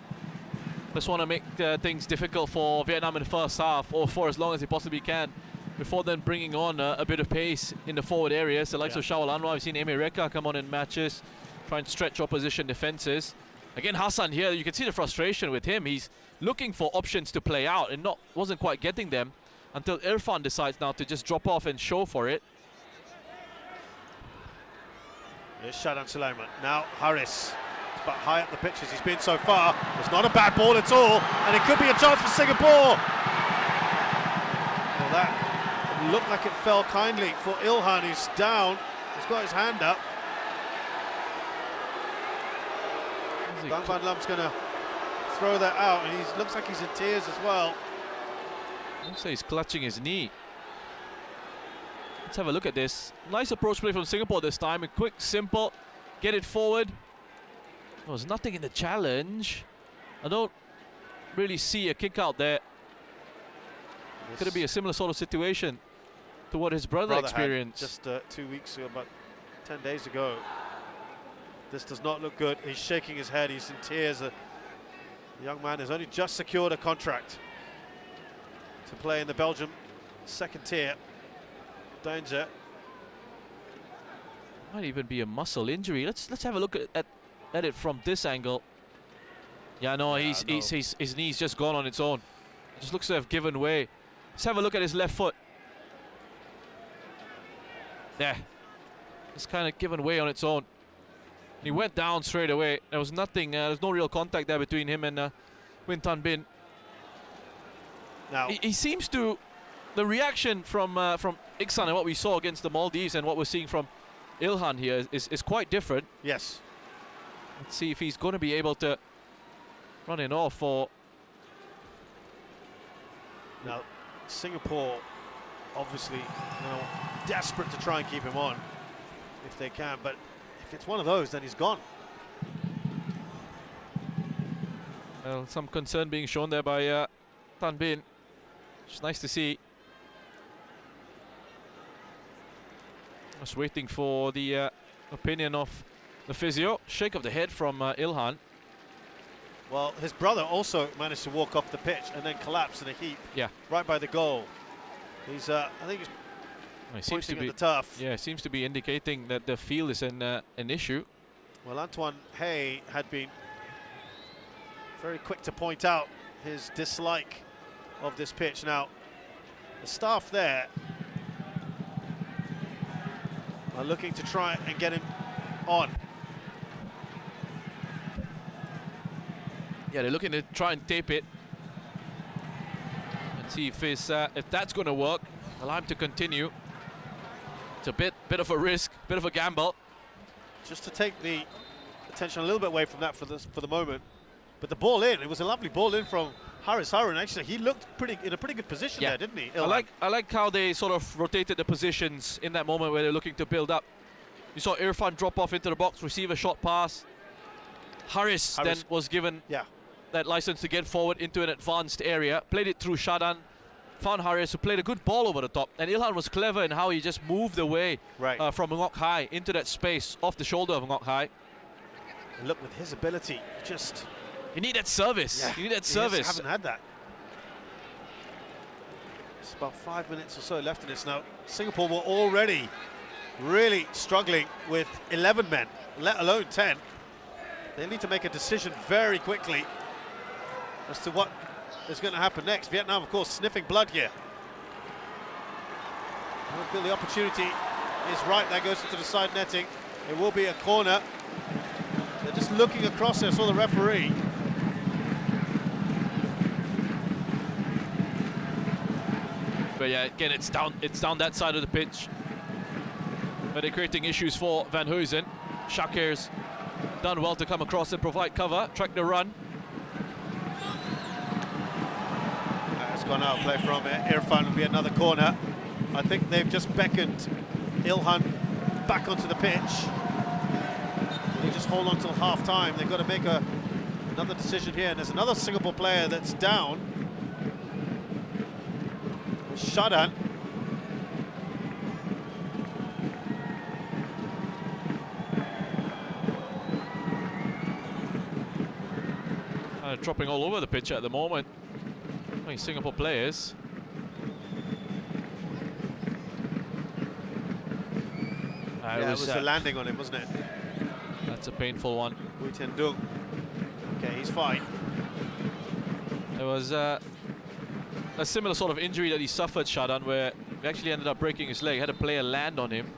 Speaker 2: Just want to make things difficult for Vietnam in the first half, or for as long as they possibly can, before then bringing on a bit of pace in the forward areas. The likes of Shawal Anwar, I've seen Amy Reka come on in matches, trying to stretch opposition defenses. Again, Hassan here, you can see the frustration with him. He's looking for options to play out and wasn't quite getting them until Irfan decides now to just drop off and show for it.
Speaker 1: Here's Shadan Sulaiman. Now Harris. It's about high up the pitch as he's been so far. It's not a bad ball at all, and it could be a chance for Singapore. Well, that looked like it fell kindly for Ilhan, who's down. He's got his hand up. Bang Van Lum's going to throw that out, and he looks like he's in tears as well.
Speaker 2: Looks like he's clutching his knee. Let's have a look at this. Nice approach play from Singapore this time. A quick, simple, get it forward. There was nothing in the challenge. I don't really see a kick out there. Could it be a similar sort of situation to what his brother experienced?
Speaker 1: Just 2 weeks ago, about 10 days ago. This does not look good. He's shaking his head. He's in tears. The young man has only just secured a contract to play in the Belgium second tier. Danger.
Speaker 2: Might even be a muscle injury. Let's have a look at it from this angle. Yeah, no, his knee's just gone on its own. It just looks to have given way. Let's have a look at his left foot. There. It's kind of given way on its own. He went down straight away. There was nothing, there's no real contact there between him and Win Tan Bin.
Speaker 1: Now
Speaker 2: he seems to, the reaction from Iksan and what we saw against the Maldives and what we're seeing from Ilhan here is quite different.
Speaker 1: Yes.
Speaker 2: Let's see if he's going to be able to run it off or...
Speaker 1: Now, Singapore, obviously, desperate to try and keep him on if they can, but if it's one of those, then he's gone.
Speaker 2: Well, some concern being shown there by Tan Bin. It's nice to see. Just waiting for the opinion of the physio. Shake of the head from Ilhan.
Speaker 1: Well, his brother also managed to walk off the pitch and then collapse in a heap.
Speaker 2: Yeah. Right
Speaker 1: by the goal. He's, I think he's pointing at the turf.
Speaker 2: Yeah, seems to be indicating that the field is an issue.
Speaker 1: Well, Antoine Hey had been very quick to point out his dislike of this pitch. Now, the staff there are looking to try and get him on.
Speaker 2: Yeah, they're looking to try and tape it and see if that's going to work. Allow him to continue. It's a bit of a risk, bit of a gamble.
Speaker 1: Just to take the attention a little bit away from that for the moment. But the ball in, it was a lovely ball in from Haris Harun. Actually, he looked in a pretty good position there, didn't he?
Speaker 2: I like how they sort of rotated the positions in that moment where they're looking to build up. You saw Irfan drop off into the box, receive a shot pass. Haris then was given that license to get forward into an advanced area, played it through Shadan, found Haris, who played a good ball over the top. And Ilhan was clever in how he just moved away from Ngok Hai into that space off the shoulder of Ngok Hai.
Speaker 1: And look, with his ability, just...
Speaker 2: You need that service.
Speaker 1: Yeah,
Speaker 2: you need that service.
Speaker 1: Haven't had that. It's about 5 minutes or so left in this now. Singapore were already really struggling with 11 men, let alone 10. They need to make a decision very quickly as to what is going to happen next. Vietnam, of course, sniffing blood here. I don't feel the opportunity is right. That goes into the side netting. It will be a corner. They're just looking across there, saw the referee.
Speaker 2: But yeah, again, it's down that side of the pitch. But they're creating issues for Van Huysen. Shakir's done well to come across and provide cover, track the run.
Speaker 1: It's gone out of play from Irfan. Will be another corner. I think they've just beckoned Ilhan back onto the pitch. They just hold on till half-time. They've got to make another decision here. And there's another Singapore player that's down. Shadan.
Speaker 2: Dropping all over the pitch at the moment. I mean, Singapore players.
Speaker 1: It was the landing on him, wasn't it?
Speaker 3: That's a painful one.
Speaker 1: Bui Tien Dung. Okay, he's fine.
Speaker 2: There was a similar sort of injury that he suffered, Shadan, where he actually ended up breaking his leg. Had a player land on him.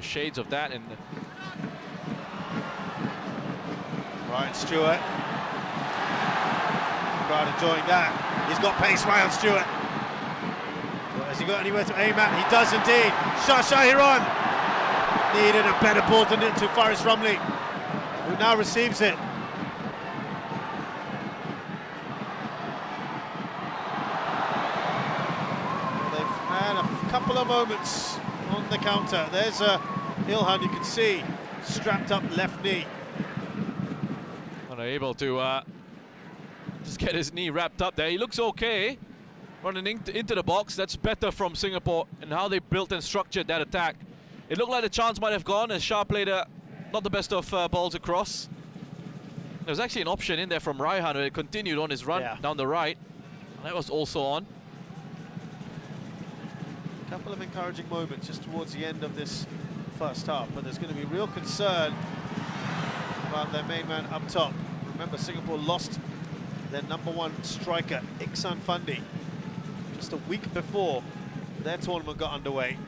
Speaker 2: Shades of that. And
Speaker 1: Ryan Stewart. Crowd enjoying that. He's got pace, Ryan Stewart. Well, has he got anywhere to aim at? He does indeed. Shah Shahiran needed a better ball than it to Faris Rumley, who now receives it. They've had a couple of moments on the counter. There's Ilhan, you can see, strapped up left knee.
Speaker 2: unable to Just get his knee wrapped up there. He looks okay. Running into the box. That's better from Singapore and how they built and structured that attack. It looked like the chance might have gone as Shah played not the best of balls across. There was actually an option in there from Raihan where it continued on his run down the right. And that was also on.
Speaker 1: A couple of encouraging moments just towards the end of this first half, but there's going to be real concern about their main man up top. Remember, Singapore lost their #1 striker, Iksan Fundi, just a week before their tournament got underway.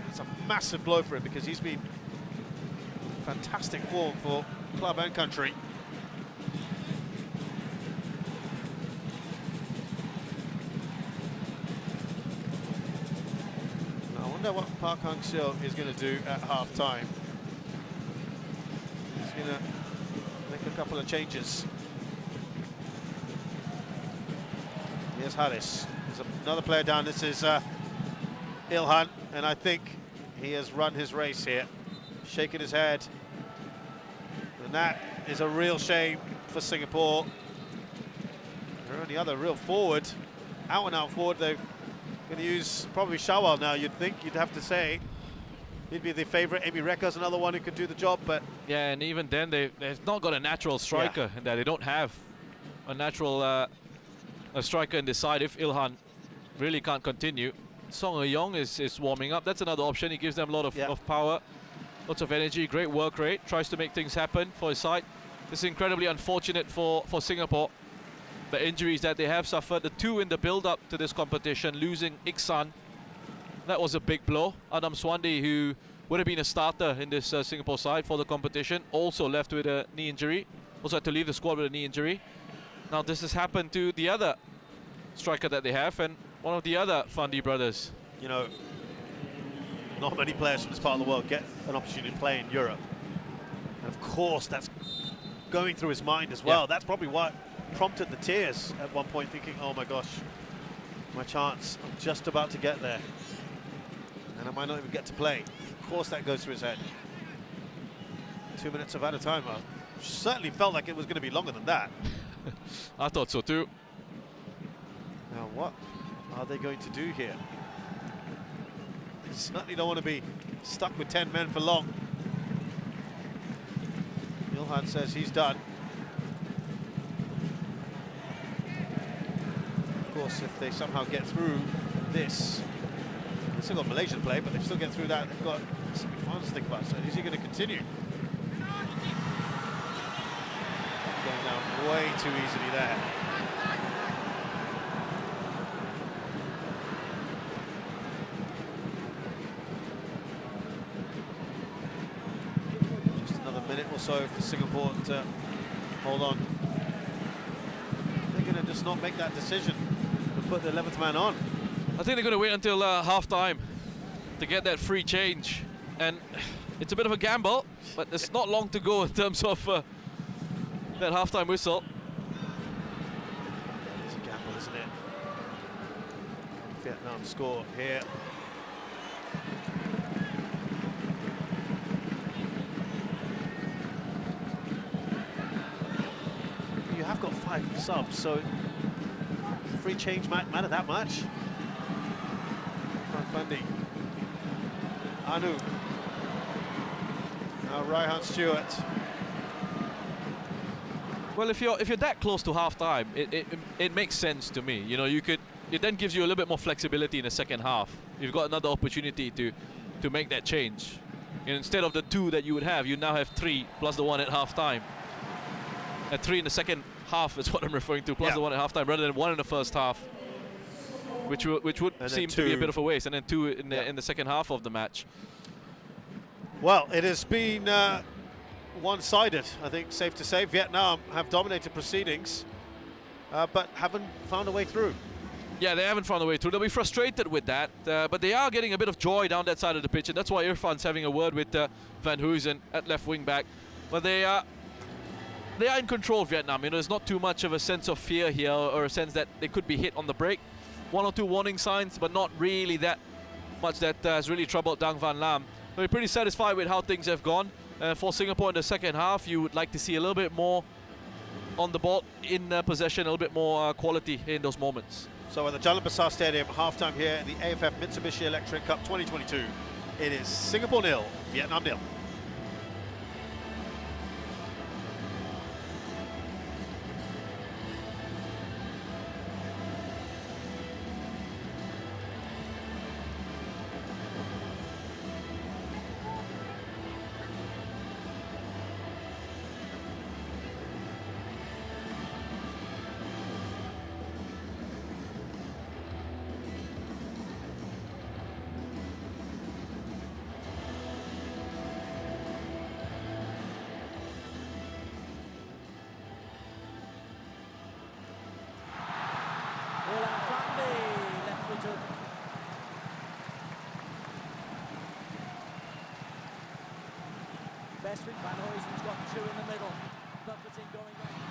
Speaker 1: It's a massive blow for him because he's been in fantastic form for club and country. I wonder what Park Hang-seo is going to do at half-time. He's going to make a couple of changes. Here's Haris. There's another player down. This is Ilhan, and I think he has run his race here, shaking his head. And that is a real shame for Singapore. Their only other real forward, out-and-out forward, they're going to use probably Shawal now, you'd think, you'd have to say. He'd be the favourite. Amy Rekka's another one who could do the job, but...
Speaker 2: Yeah, and even then, they've not got a natural striker in that. They don't have a natural a striker in this side if Ilhan really can't continue. Song Eui-yong is warming up. That's another option. He gives them a lot of power, lots of energy, great work rate, tries to make things happen for his side. This is incredibly unfortunate for Singapore. The injuries that they have suffered, the two in the build-up to this competition, losing Iksan, that was a big blow. Adam Swandi, who would have been a starter in this Singapore side for the competition, also left with a knee injury, also had to leave the squad with a knee injury. Now this has happened to the other striker that they have and one of the other Fundi brothers.
Speaker 1: You know, not many players from this part of the world get an opportunity to play in Europe. And of course, that's going through his mind as well. That's probably what prompted the tears at one point, thinking, oh my gosh, my chance, I'm just about to get there. And I might not even get to play. Of course that goes through his head. 2 minutes of added time. I certainly felt like it was going to be longer than that.
Speaker 2: I thought so too.
Speaker 1: Now what are they going to do here? They certainly don't want to be stuck with 10 men for long. Ilhan says he's done. Of course, if they somehow get through this, they've still got Malaysian play, but they still get through that. They've got semi-finals to think about. So is he going to continue? Going down way too easily there. Just another minute or so for Singapore to hold on. They're going to just not make that decision and put the 11th man on.
Speaker 2: I think they're going to wait until half-time to get that free change. And it's a bit of a gamble, but there's not long to go in terms of that half-time whistle.
Speaker 1: It's a gamble, isn't it? Vietnam score here. You have got 5 subs, so the free change might matter that much. Fundi. Anu. Now Raihan Stewart.
Speaker 2: Well, if you're that close to half-time, it makes sense to me. You know, it then gives you a little bit more flexibility in the second half. You've got another opportunity to make that change. And instead of the 2 that you would have, you now have 3 plus the 1 at half-time. And 3 in the second half is what I'm referring to, plus the 1 at half-time, rather than 1 in the first half, which would seem to be a bit of a waste, and then 2 in the second half of the match.
Speaker 1: Well, it has been one-sided, I think, safe to say. Vietnam have dominated proceedings, but haven't found a way through.
Speaker 2: Yeah, they haven't found a way through. They'll be frustrated with that, but they are getting a bit of joy down that side of the pitch, and that's why Irfan's having a word with Van Huysen at left wing back. But they are in control, Vietnam. You know, there's not too much of a sense of fear here, or a sense that they could be hit on the break. 1 or 2 warning signs, but not really that much that has really troubled Dang Van Lam. They're pretty satisfied with how things have gone. For Singapore in the second half, you would like to see a little bit more on the ball in possession, a little bit more quality in those moments.
Speaker 1: So at the Jalan Besar Stadium, halftime here in the AFF Mitsubishi Electric Cup 2022. It is Singapore 0, Vietnam 0.
Speaker 4: Bestwick, Van Huysen's got two in the middle. Buffeting going on.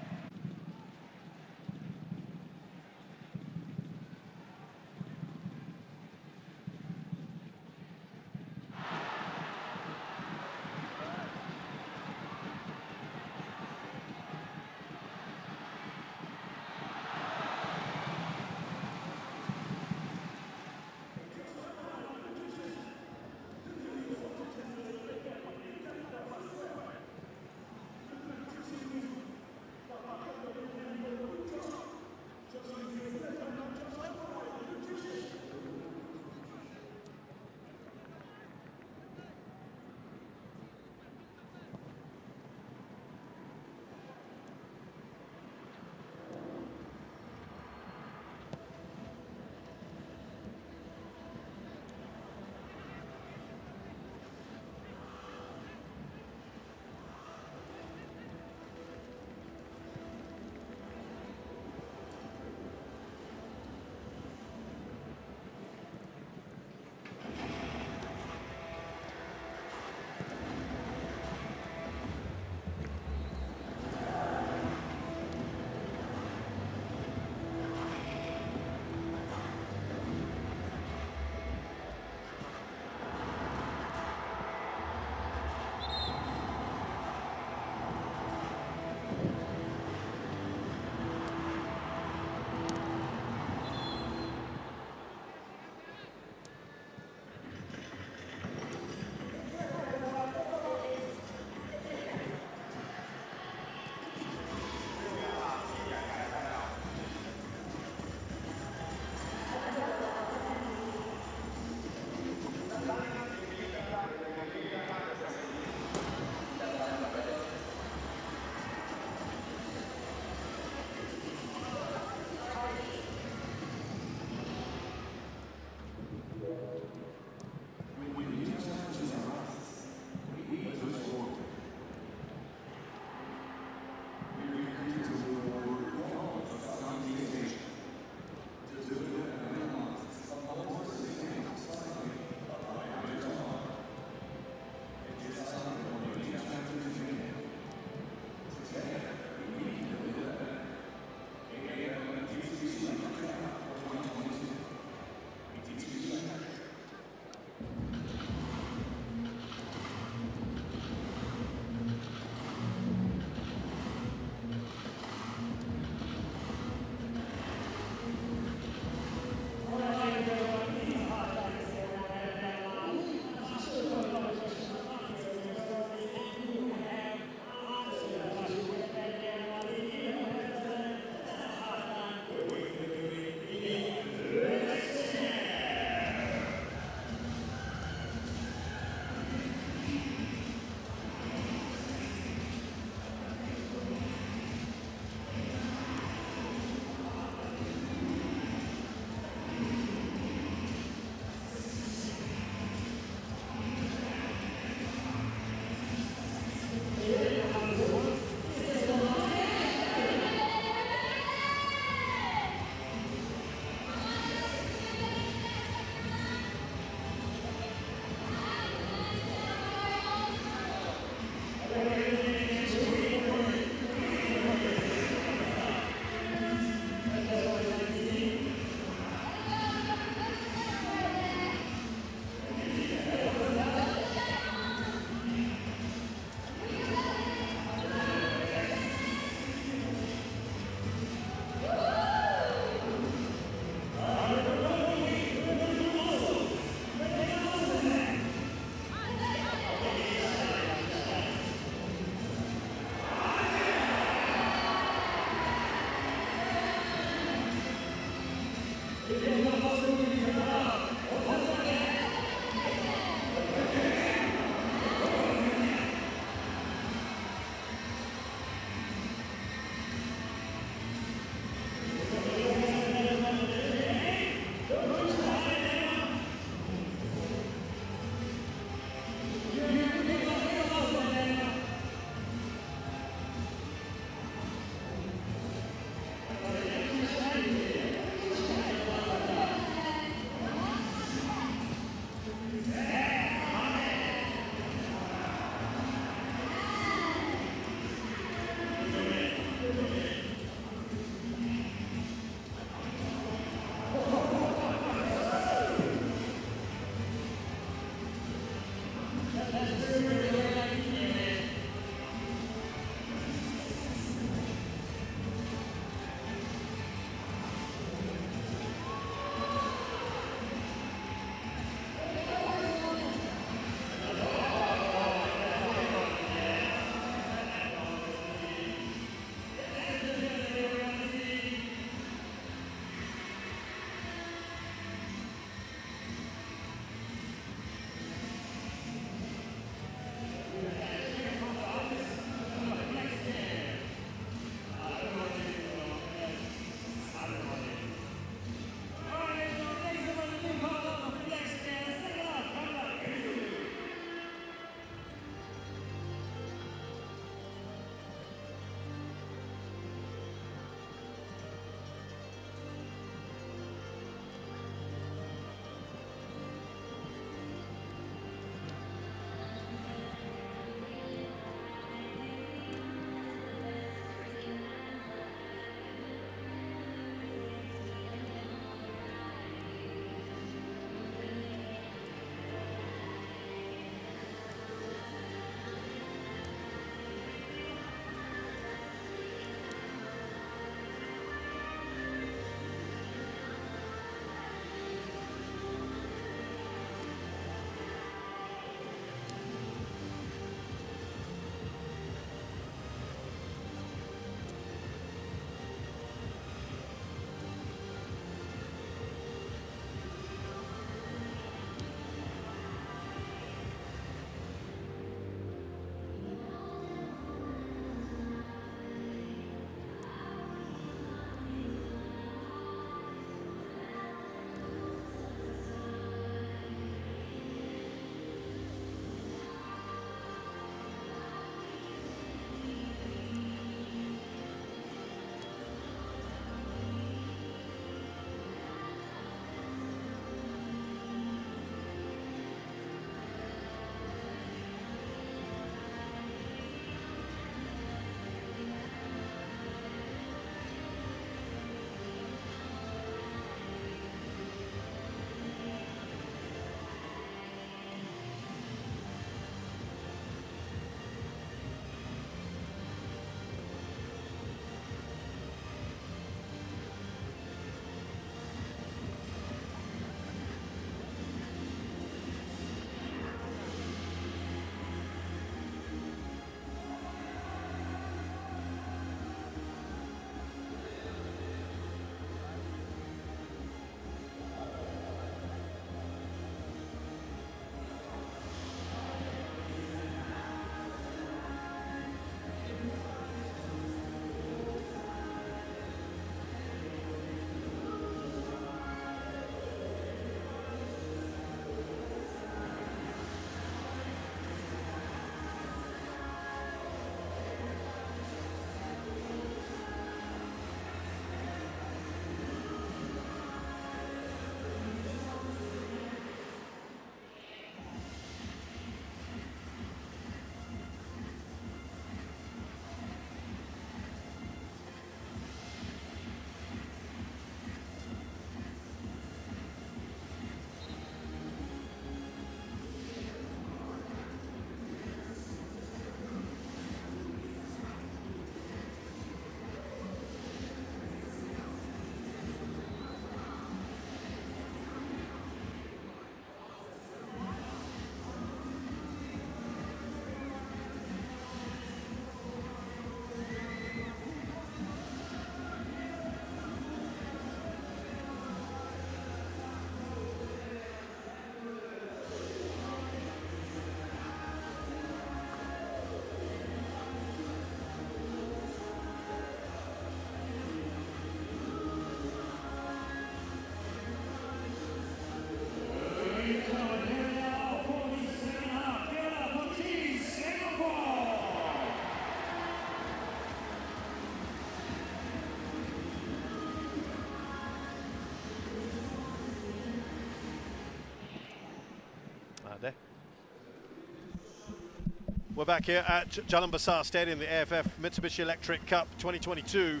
Speaker 1: We're back here at Jalan Besar Stadium, the AFF Mitsubishi Electric Cup 2022.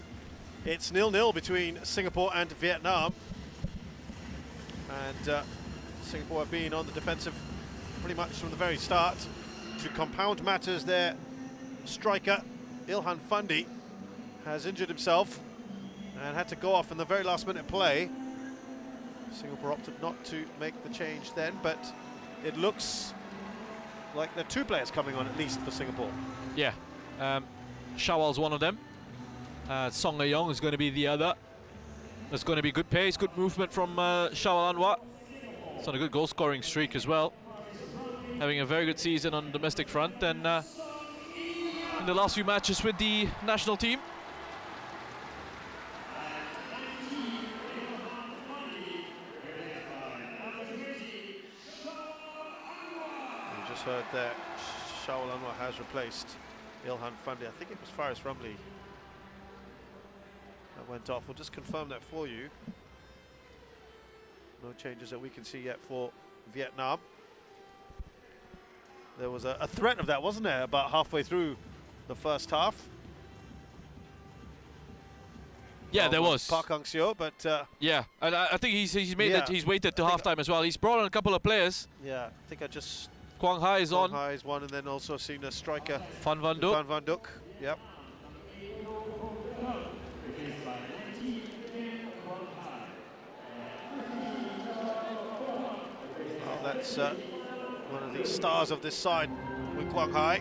Speaker 1: It's 0-0 between Singapore and Vietnam. And Singapore have been on the defensive pretty much from the very start. To compound matters, their striker, Ilhan Fundi, has injured himself and had to go off in the very last minute play. Singapore opted not to make the change then, but it looks like there are two players coming on at least for Singapore.
Speaker 2: Yeah, Shawal's one of them. Song Ayong is going to be the other. There's going to be good pace, good movement from Shawal Anwar. It's on a good goal scoring streak as well. Having a very good season on the domestic front, and in the last few matches with the national team.
Speaker 1: Heard that Shawal Anwar has replaced Ilhan Fundi. I think it was Faris Rumley that went off. We'll just confirm that for you. No changes that we can see yet for Vietnam. There was a threat of that, wasn't there, about halfway through the first half?
Speaker 2: Yeah, there was.
Speaker 1: Park Hang-seo, but
Speaker 2: yeah, and I think he's made that. He's waited to halftime as well. He's brought on a couple of players.
Speaker 1: Yeah, I think I just.
Speaker 2: Quang Hai is on.
Speaker 1: Quang Hai is one, and then also seen a striker.
Speaker 2: Van Van Duk.
Speaker 1: Van Van Duk, yep. Well, that's one of the stars of this side with Quang Hai.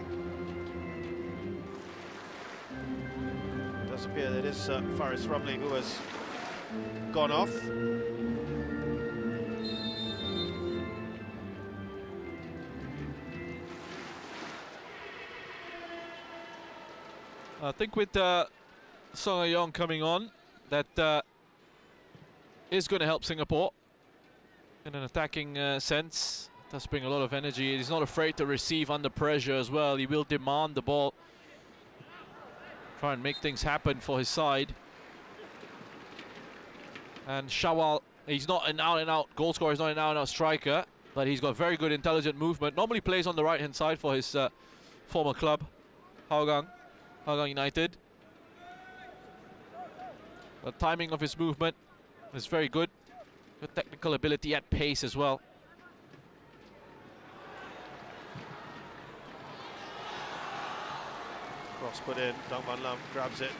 Speaker 1: It does appear that it is Faris Rumley who has gone off.
Speaker 2: I think with Song Ayong coming on, that is going to help Singapore in an attacking sense. Does bring a lot of energy. He's not afraid to receive under pressure as well. He will demand the ball, try and make things happen for his side. And Shawal, he's not an out-and-out goal scorer. He's not an out-and-out striker, but he's got very good intelligent movement. Normally plays on the right-hand side for his former club, Hougang United. The timing of his movement is very good. Good technical ability at pace as well.
Speaker 1: Cross put in, Dang Van Lam grabs it,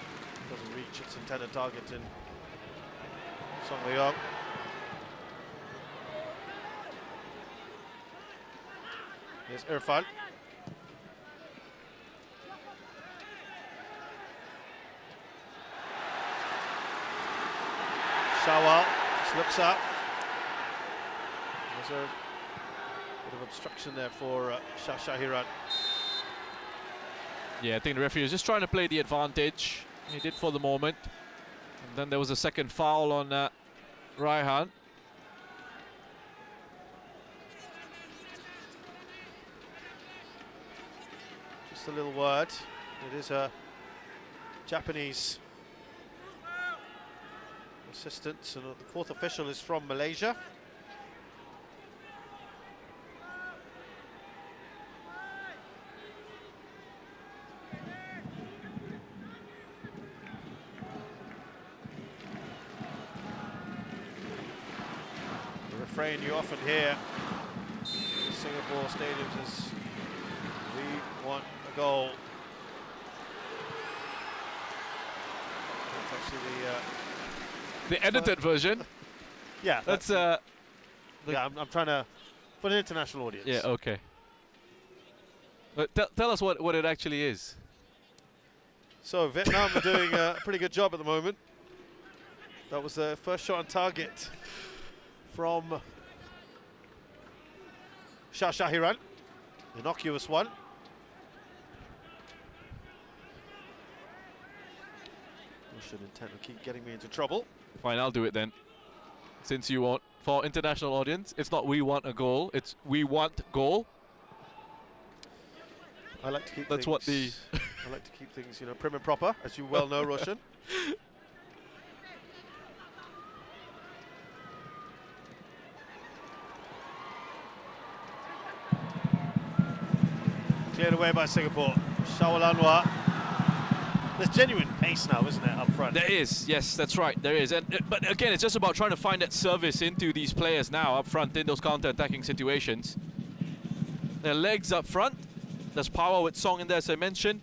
Speaker 1: doesn't reach its intended target in Song Ayong. Here's Irfan. Shawal just looks up. There's a bit of obstruction there for Shah Shahiran.
Speaker 2: Yeah, I think the referee was just trying to play the advantage. He did for the moment. And then there was a second foul on Raihan.
Speaker 1: Just a little word. It is a Japanese assistant, and the fourth official is from Malaysia. The refrain you often hear in Singapore stadiums is, "We want a goal." That's actually
Speaker 2: the edited version.
Speaker 1: Yeah,
Speaker 2: that's
Speaker 1: yeah. I'm trying to for an international audience.
Speaker 2: Yeah, okay. But tell us what it actually is.
Speaker 1: So Vietnam are doing a pretty good job at the moment. That was the first shot on target from Shah Shahiran, innocuous one. Russian intent to keep getting me into trouble.
Speaker 2: Fine, I'll do it then. Since you won't. For international audience, it's not we want a goal, it's we want goal.
Speaker 1: I like to keep
Speaker 2: That's
Speaker 1: things,
Speaker 2: what the
Speaker 1: I like to keep things, you know, prim and proper, as you well know, Roshan. Cleared away by Singapore. Shawal Anwar. There's genuine pace now, isn't it, up front?
Speaker 2: There is, yes, that's right, there is. But again, it's just about trying to find that service into these players now up front in those counter-attacking situations. Their legs up front. There's power with Song in there, as I mentioned.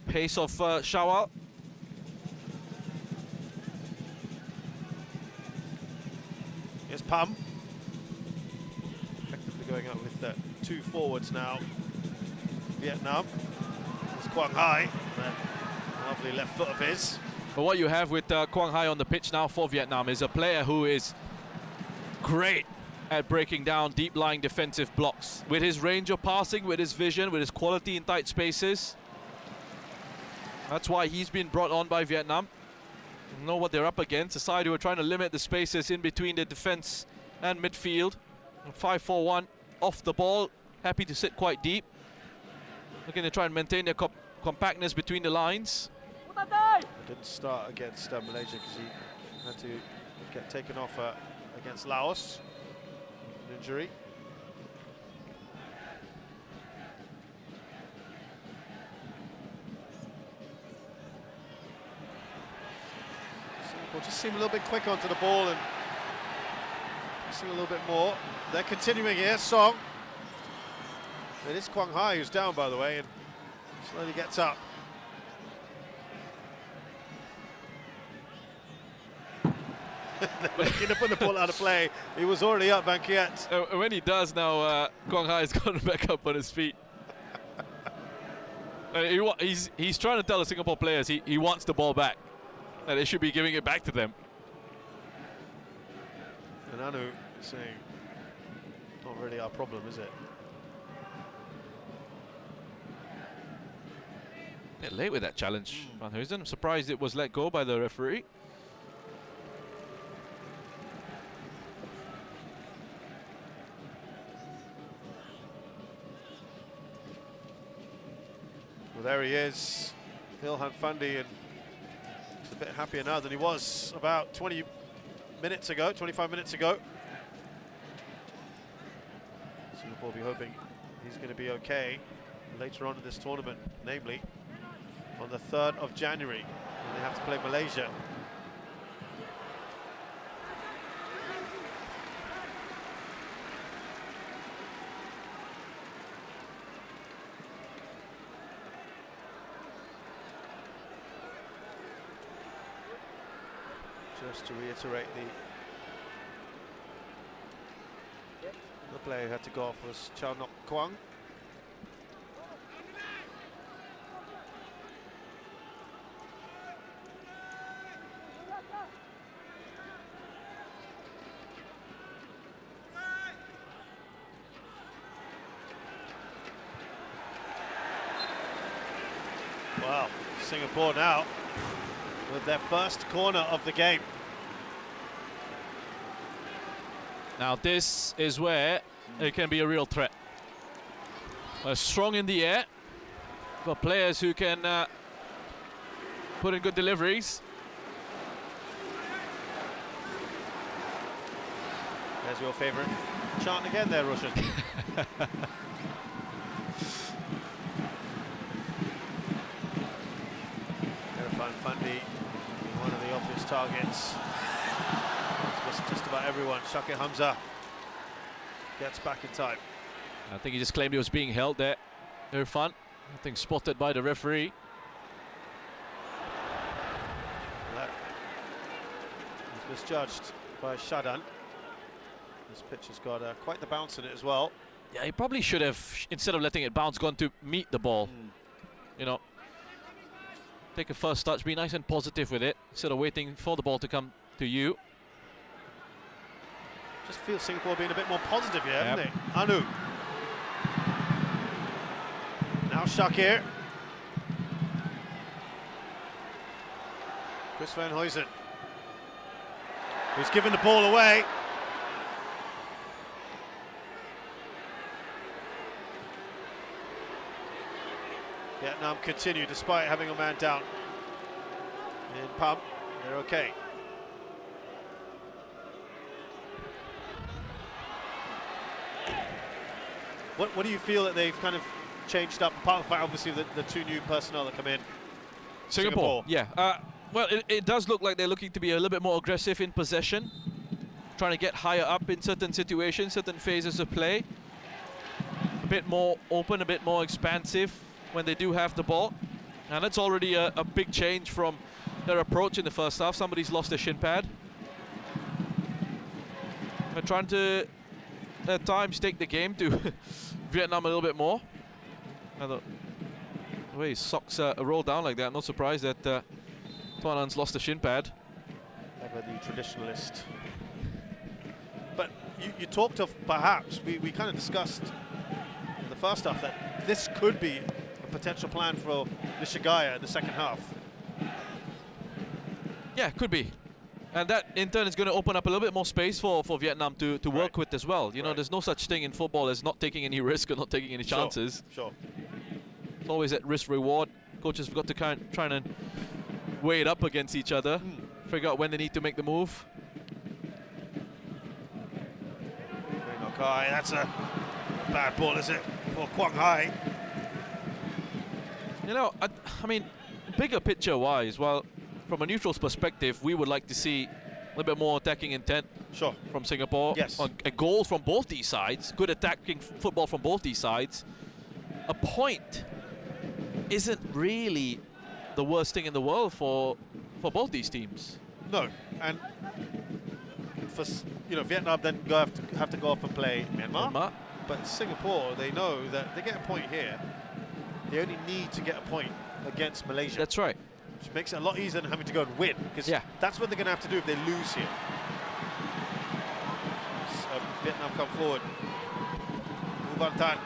Speaker 2: Pace of Shawal.
Speaker 1: Here's Pam. Effectively going out with 2 forwards now. Vietnam. It's Quang Hai. That lovely left foot of his.
Speaker 2: But what you have with Quang Hai on the pitch now for Vietnam is a player who is great at breaking down deep-lying defensive blocks. With his range of passing, with his vision, with his quality in tight spaces. That's why he's been brought on by Vietnam. You know what they're up against, a side who are trying to limit the spaces in between the defense and midfield. 5-4-1 off the ball, happy to sit quite deep. Looking to try and maintain their compactness between the lines.
Speaker 1: Didn't start against Malaysia because he had to get taken off against Laos. An injury. Singapore just seem a little bit quick onto the ball and see a little bit more. They're continuing here. Song. It is Quang Hai who's down, by the way, and slowly gets up. Looking to put the ball out of play. He was already up, Van Kiet.
Speaker 2: When he does now, Quang Hai has gone back up on his feet. He's trying to tell the Singapore players he wants the ball back, and they should be giving it back to them.
Speaker 1: And Anu saying, not really our problem, is it?
Speaker 2: Bit late with that challenge, Van Huysen. I'm surprised it was let go by the referee.
Speaker 1: Well, there he is, Ilhan Fandi, and he's a bit happier now than he was about 25 minutes ago. Singapore will be hoping he's going to be okay later on in this tournament, namely on the 3rd of January, when they have to play Malaysia. Just to reiterate, the player who had to go off was Chow Nok Kwang. Wow, Singapore now with their first corner of the game.
Speaker 2: Now this is where it can be a real threat. Strong in the air, but players who can put in good deliveries.
Speaker 1: There's your favourite chant again there, Roshan. Irfan Fandi, one of the obvious targets. Just about everyone. Shakir Hamza gets back in time.
Speaker 2: I think he just claimed he was being held there. Irfan, I think spotted by the referee.
Speaker 1: That was misjudged by Shadan. This pitch has got quite the bounce in it as well.
Speaker 2: Yeah, he probably should have, instead of letting it bounce, gone to meet the ball. You know, take a first touch, be nice and positive with it, instead of waiting for the ball to come to you.
Speaker 1: Just feel Singapore being a bit more positive here, haven't they? Anu. Now Shakir. Chris Van Huysen, who's given the ball away. Vietnam continue despite having a man down. In Pump, they're okay. What do you feel that they've kind of changed up, apart from the fact, obviously, the two new personnel that come in?
Speaker 2: Singapore. Yeah. Well, it does look like they're looking to be a little bit more aggressive in possession, trying to get higher up in certain situations, certain phases of play. A bit more open, a bit more expansive when they do have the ball. And that's already a big change from their approach in the first half. Somebody's lost their shin pad. They're trying to, at times, take the game to Vietnam a little bit more. The way his socks roll down like that, I'm not surprised that Tuan An's lost the shin pad.
Speaker 1: Ever the traditionalist. But you talked of, perhaps, we kind of discussed in the first half that this could be a potential plan for Nishigaya in the second half.
Speaker 2: Yeah, could be. And that, in turn, is going to open up a little bit more space for Vietnam to work with as well. You know, there's no such thing in football as not taking any risk or not taking any chances.
Speaker 1: Sure.
Speaker 2: It's always that risk-reward. Coaches have got to try and weigh it up against each other, figure out when they need to make the move.
Speaker 1: Okay, that's a bad ball, is it, for Quang Hai?
Speaker 2: You know, I mean, bigger picture-wise, well, from a neutral's perspective, we would like to see a little bit more attacking intent from Singapore.
Speaker 1: Yes.
Speaker 2: Goals from both these sides, good attacking football from both these sides. A point isn't really the worst thing in the world for both these teams.
Speaker 1: No, and for Vietnam then have to go off and play Myanmar. But Singapore, they know that they get a point here. They only need to get a point against Malaysia.
Speaker 2: That's right.
Speaker 1: Which makes it a lot easier than having to go and win, because that's what they're going to have to do if they lose here. So Vietnam come forward. Vu Van Tan.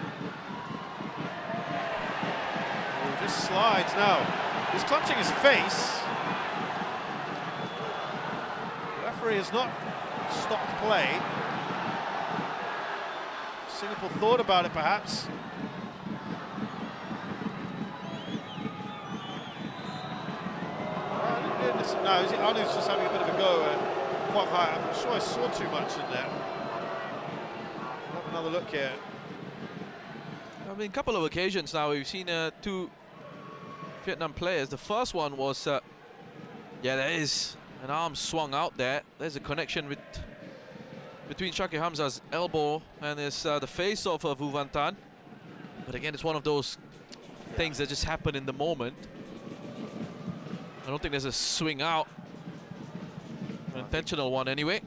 Speaker 1: Oh, just slides now. He's clutching his face. The referee has not stopped play. Singapore thought about it, perhaps. No, Arnold's just having a bit of a go at Quang Hai. I'm not sure I saw too much in there. Have another look here.
Speaker 2: I mean, a couple of occasions now we've seen two Vietnam players. The first one was, there is an arm swung out there. There's a connection between Shakir Hamza's elbow and the face of Vu Van Tan. But again, it's one of those things that just happen in the moment. I don't think there's a swing out. An intentional one anyway.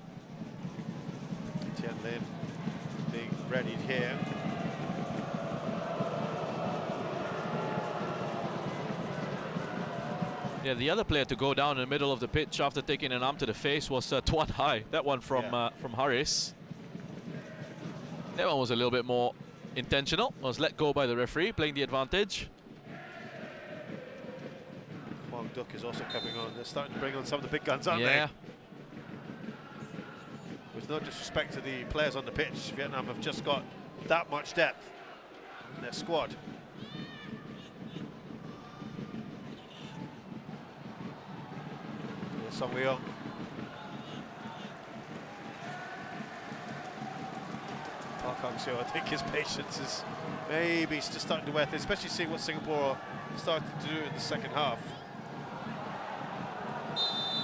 Speaker 1: Tian Lin being readied here.
Speaker 2: Yeah, the other player to go down in the middle of the pitch after taking an arm to the face was Tuan Hai. That one from Haris. That one was a little bit more intentional. Was let go by the referee, playing the advantage.
Speaker 1: Quang Duc is also coming on. They're starting to bring on some of the big guns, aren't they? With no disrespect to the players on the pitch, Vietnam have just got that much depth in their squad. Here's Song Wei-Ong. Park Hang-seo, I think his patience is maybe just starting to wear thin, especially seeing what Singapore started to do in the second half.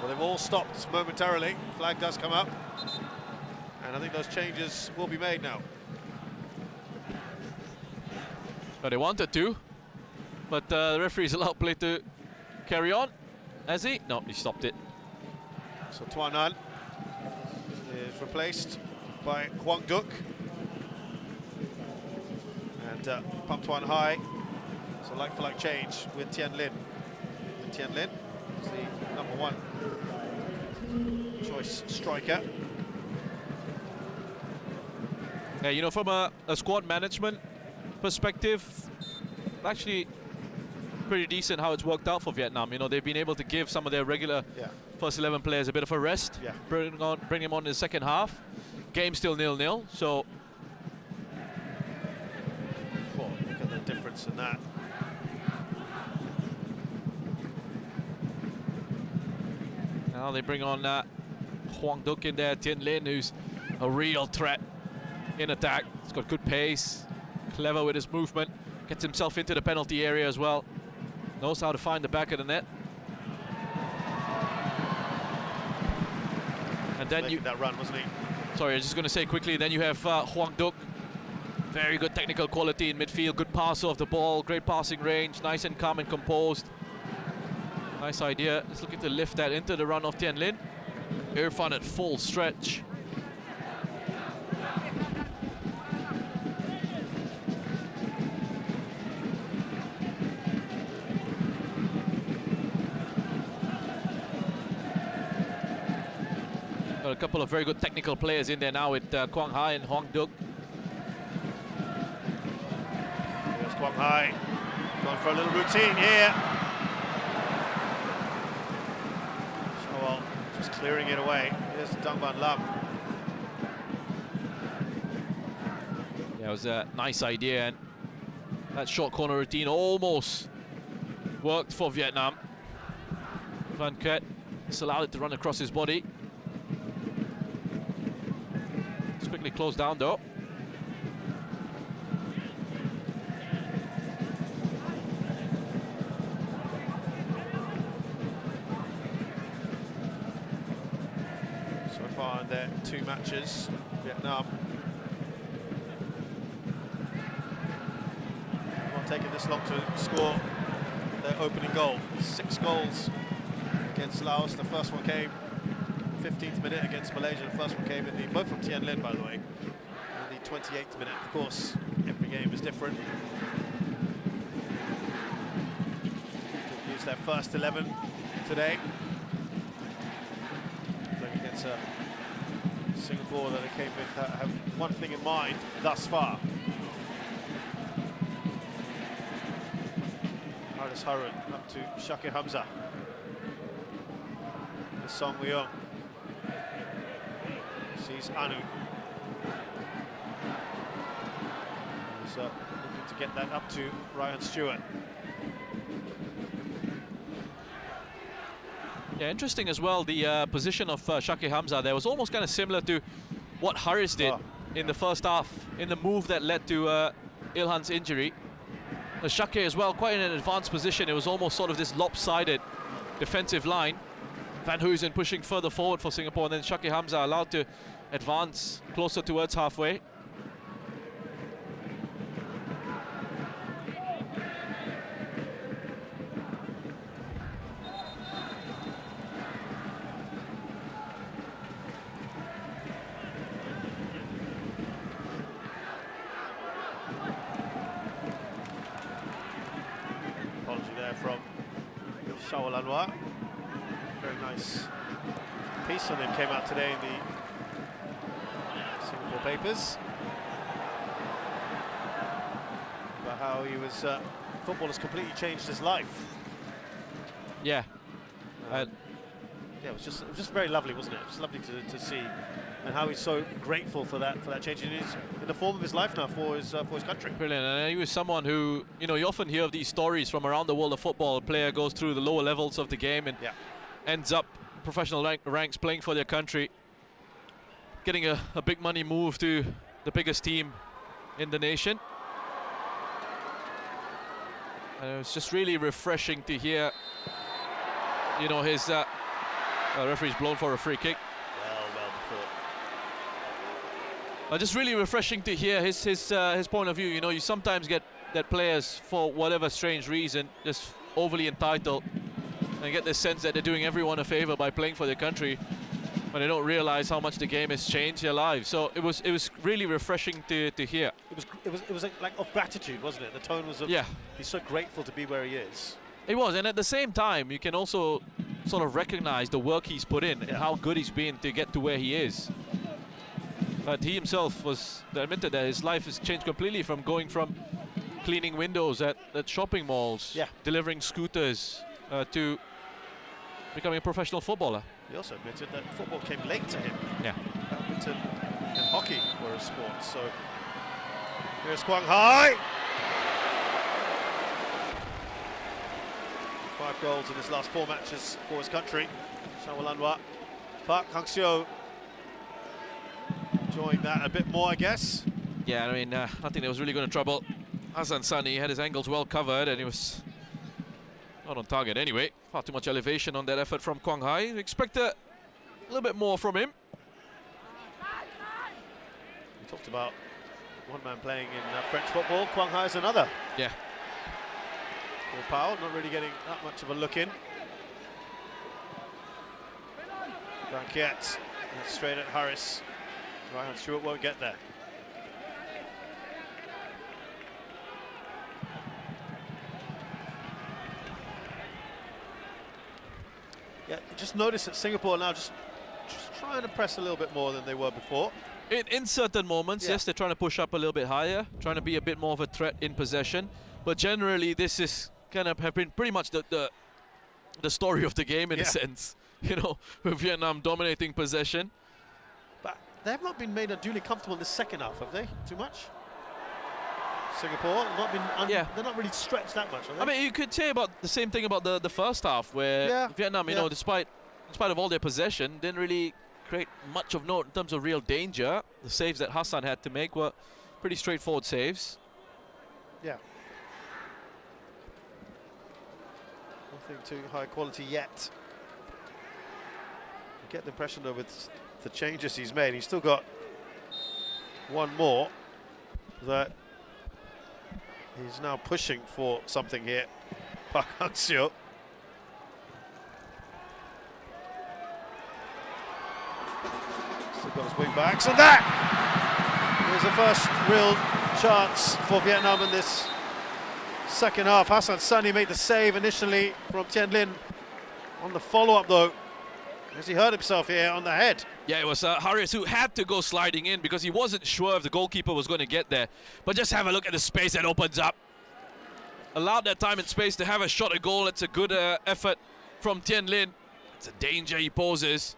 Speaker 1: Well, they've all stopped momentarily. Flag does come up. And I think those changes will be made now.
Speaker 2: But they wanted to. But the referee's allowed play to carry on. Has he? No, he stopped it.
Speaker 1: So Tuan An is replaced by Quang Duc. And Pham Tuan Hai. So like-for-like change with Tian Lin. And Tian Lin is the number one choice striker.
Speaker 2: Yeah, you know, from a squad management perspective, actually pretty decent how it's worked out for Vietnam. You know, they've been able to give some of their regular first 11 players a bit of a rest. Bring them on in the second half. Game still 0-0, so.
Speaker 1: Well, look at the difference in that.
Speaker 2: Now they bring on Quang Duc in there, Tian Lin, who's a real threat in attack. He's got good pace, clever with his movement, Gets himself into the penalty area as well. Knows how to find the back of the net. And then
Speaker 1: Making that run, wasn't he?
Speaker 2: Sorry, I was just going to say quickly, then you have Hwang Duk. Very good technical quality in midfield, good passer of the ball, great passing range, nice and calm and composed. Nice idea. Just looking to lift that into the run of Tian Lin. Irfan at full stretch. Got a couple of very good technical players in there now with Quang Hai and Hwang Duk.
Speaker 1: Here's Quang Hai, going for a little routine here. Shawal just clearing it away. Here's Dang Van Lam.
Speaker 2: Yeah, it was a nice idea, and that short corner routine almost worked for Vietnam. Van Ket just allowed it to run across his body. It's quickly closed down though.
Speaker 1: So far in their 2 matches, Vietnam not taking this long to score their opening goal. 6 goals against Laos. The first one came 15th minute against Malaysia. The first one came in both from Tian Lin, by the way, in the 28th minute. Of course, every game is different. Use their first 11 today. Playing against Singapore that they came with have one thing in mind thus far. Haris Harun up to Shakir Hamza. Song Leong sees Anu. He's looking to get that up to Ryan Stewart.
Speaker 2: Yeah, interesting as well, the position of Shakir Hamza there was almost kind of similar to what Haris did in the first half, in the move that led to Ilhan's injury. Shakir as well, quite in an advanced position. It was almost sort of this lopsided defensive line. Van Huysen pushing further forward for Singapore, and then Shakir Hamza allowed to advance closer towards halfway.
Speaker 1: Apology there from Shawal Anwar. Very nice piece on him came out today in the Singapore papers about how he was football has completely changed his life.
Speaker 2: Yeah.
Speaker 1: Yeah, it was just very lovely, wasn't it? It was lovely to see, and how he's so grateful for that change in the form of his life now for his country.
Speaker 2: Brilliant, and he was someone who, you know, you often hear of these stories from around the world of football. A player goes through the lower levels of the game and ends up professional ranks playing for their country, getting a big money move to the biggest team in the nation. And it was just really refreshing to hear, you know, his referee's blown for a free kick.
Speaker 1: Well before.
Speaker 2: Just really refreshing to hear his point of view. You know, you sometimes get that players, for whatever strange reason, just overly entitled, and get this sense that they're doing everyone a favor by playing for their country, when they don't realize how much the game has changed their lives. So it was really refreshing to hear.
Speaker 1: It was like of gratitude, wasn't it? The tone was of, he's so grateful to be where he is.
Speaker 2: It was, and at the same time, you can also sort of recognize the work he's put in and how good he's been to get to where he is. But he himself was admitted that his life has changed completely, from going from cleaning windows at shopping malls, delivering scooters, to becoming a professional footballer.
Speaker 1: He also admitted that football came late to him.
Speaker 2: Yeah.
Speaker 1: Badminton and hockey were his sports. So here's Quang Hai. 5 goals in his last 4 matches for his country. Shawal Anwar. Park Hang-seo enjoying that a bit more, I guess.
Speaker 2: Yeah, I mean, nothing that was really going to trouble Hassan Sani had his angles well covered and he was not on target anyway. Far too much elevation on that effort from Quang Hai. Expect a little bit more from him.
Speaker 1: We talked about one man playing in French football. Quang Hai is another.
Speaker 2: Yeah.
Speaker 1: Full power, not really getting that much of a look in. Banquet, straight at Harris. Right-hand Stewart won't get there. Yeah, just notice that Singapore now just trying to press a little bit more than they were before.
Speaker 2: In certain moments,
Speaker 1: Yeah.
Speaker 2: yes, they're trying to push up a little bit higher, trying to be a bit more of a threat in possession. But generally, this is kind of have been pretty much the story of the game in a sense. You know, with Vietnam dominating possession.
Speaker 1: But they have not been made unduly comfortable in the second half, have they? Too much? Singapore have not been. They're not really stretched that much, are they?
Speaker 2: I mean, you could say about the same thing about the first half, where Vietnam, you know, despite of all their possession, didn't really create much of note in terms of real danger. The saves that Hassan had to make were pretty straightforward saves.
Speaker 1: Yeah. Nothing too high quality yet. I get the impression though with the changes he's made, he's still got one more that he's now pushing for something here. Park Hang-seo. Still got his wing backs, and that is the first real chance for Vietnam in this second half. Hassan Sani made the save initially from Tien Lin. On the follow-up though, as he hurt himself here on the head.
Speaker 2: Yeah, it was Harris who had to go sliding in because he wasn't sure if the goalkeeper was going to get there. But just have a look at the space that opens up. Allowed that time and space to have a shot at goal. It's a good effort from Tien Lin. It's a danger he poses.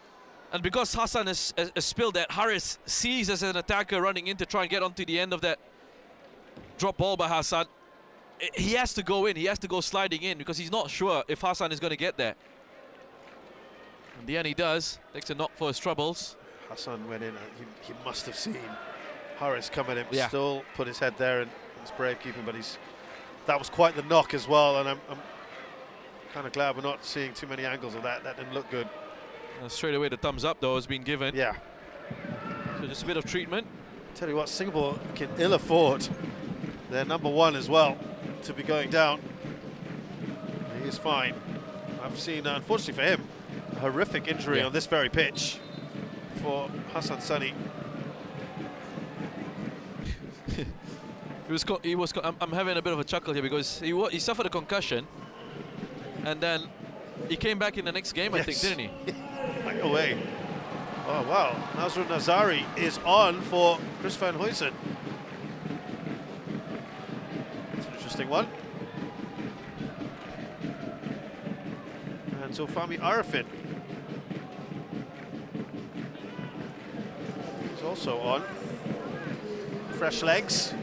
Speaker 2: And because Hassan has spilled that, Harris sees as an attacker running in to try and get onto the end of that drop ball by Hassan. He has to go in, he has to go sliding in because he's not sure if Hassan is going to get there. In the end he does, takes a knock for his troubles.
Speaker 1: Hassan went in, he must have seen Harris come at him,
Speaker 2: Yeah.
Speaker 1: still put his head there and he's brave keeping, but that was quite the knock as well, and I'm kind of glad we're not seeing too many angles of that. That didn't look good.
Speaker 2: Straight away the thumbs up though has been given.
Speaker 1: Yeah.
Speaker 2: So just a bit of treatment.
Speaker 1: Tell you what, Singapore can ill afford their number one as well to be going down. He is fine. I've seen, unfortunately for him, a horrific injury on this very pitch for Hassan Sani.
Speaker 2: I'm having a bit of a chuckle here because he suffered a concussion and then he came back in the next game, I think, didn't he?
Speaker 1: Right away. Oh wow, Nazrul Nazari is on for Chris Van Huysen. That's an interesting one. And Zulfami Arifin is also on. Fresh legs.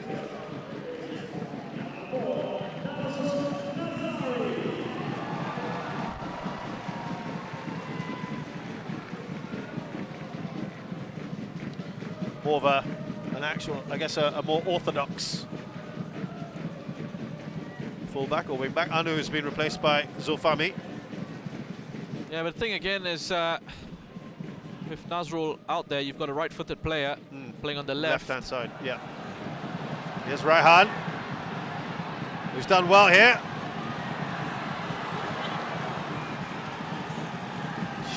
Speaker 1: More of an actual, I guess, a more orthodox fullback or wing back. Anu has been replaced by Zulfami.
Speaker 2: Yeah, but the thing again is with Nazrul out there, you've got a right-footed player playing on the
Speaker 1: Left-hand side, yeah. Here's Raihan, who's done well here.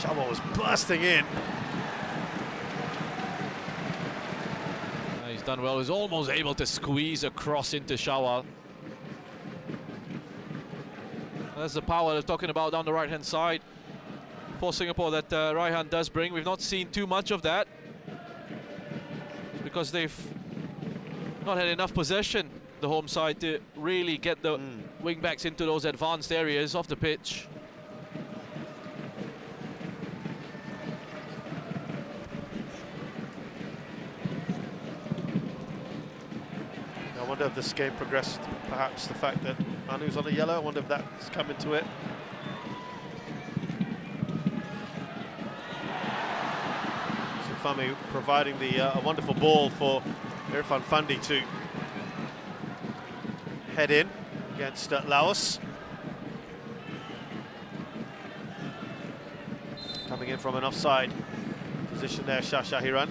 Speaker 1: Shawa was bursting in.
Speaker 2: He's done well. He's almost able to squeeze across into Shawal. That's the power they're talking about down the right-hand side for Singapore that Raihan does bring. We've not seen too much of that because they've not had enough possession, the home side, to really get the wing-backs into those advanced areas of the pitch.
Speaker 1: I wonder if this game progressed, perhaps the fact that Anu's on a yellow, I wonder if that's come into it. Zulfami providing the a wonderful ball for Irfan Fandi to head in against Laos. Coming in from an offside position there, Shahiran.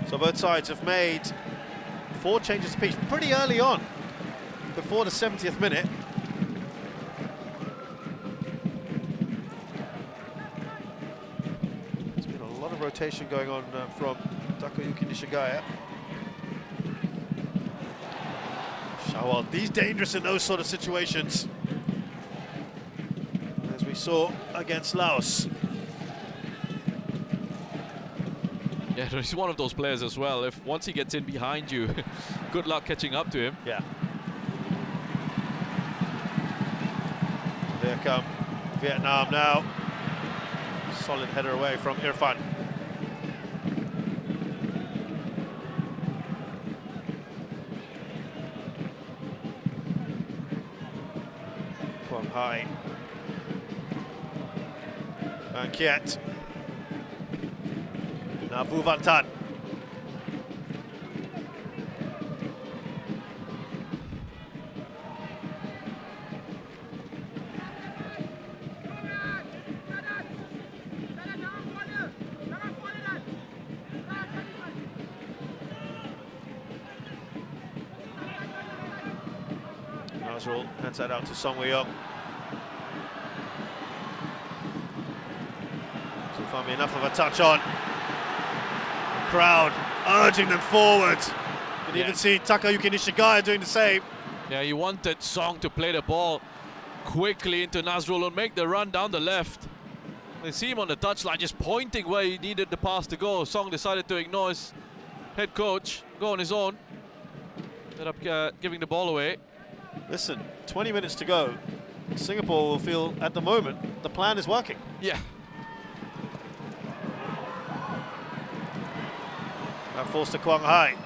Speaker 1: So both sides have made 4 changes apiece pretty early on, before the 70th minute. There's been a lot of rotation going on from Takayuki Nishigaya. Shawal, he's dangerous in those sort of situations, as we saw against Laos.
Speaker 2: Yeah, he's one of those players as well. If once he gets in behind you, good luck catching up to him.
Speaker 1: Yeah. There come Vietnam now. Solid header away from Irfan. Quang Hai. And Kiet. Now Vu Van Tan. Nazrul hands that out to Song Wei-yong. So find me enough of a touch on. The crowd urging them forward. You can even see Takayuki Nishigaya doing the same.
Speaker 2: Yeah, you wanted Song to play the ball quickly into Nazrul and make the run down the left. They see him on the touchline just pointing where he needed the pass to go. Song decided to ignore his head coach, go on his own. Ended up giving the ball away.
Speaker 1: Listen, 20 minutes to go. Singapore will feel, at the moment, the plan is working.
Speaker 2: Yeah.
Speaker 1: That falls to Quang Hai.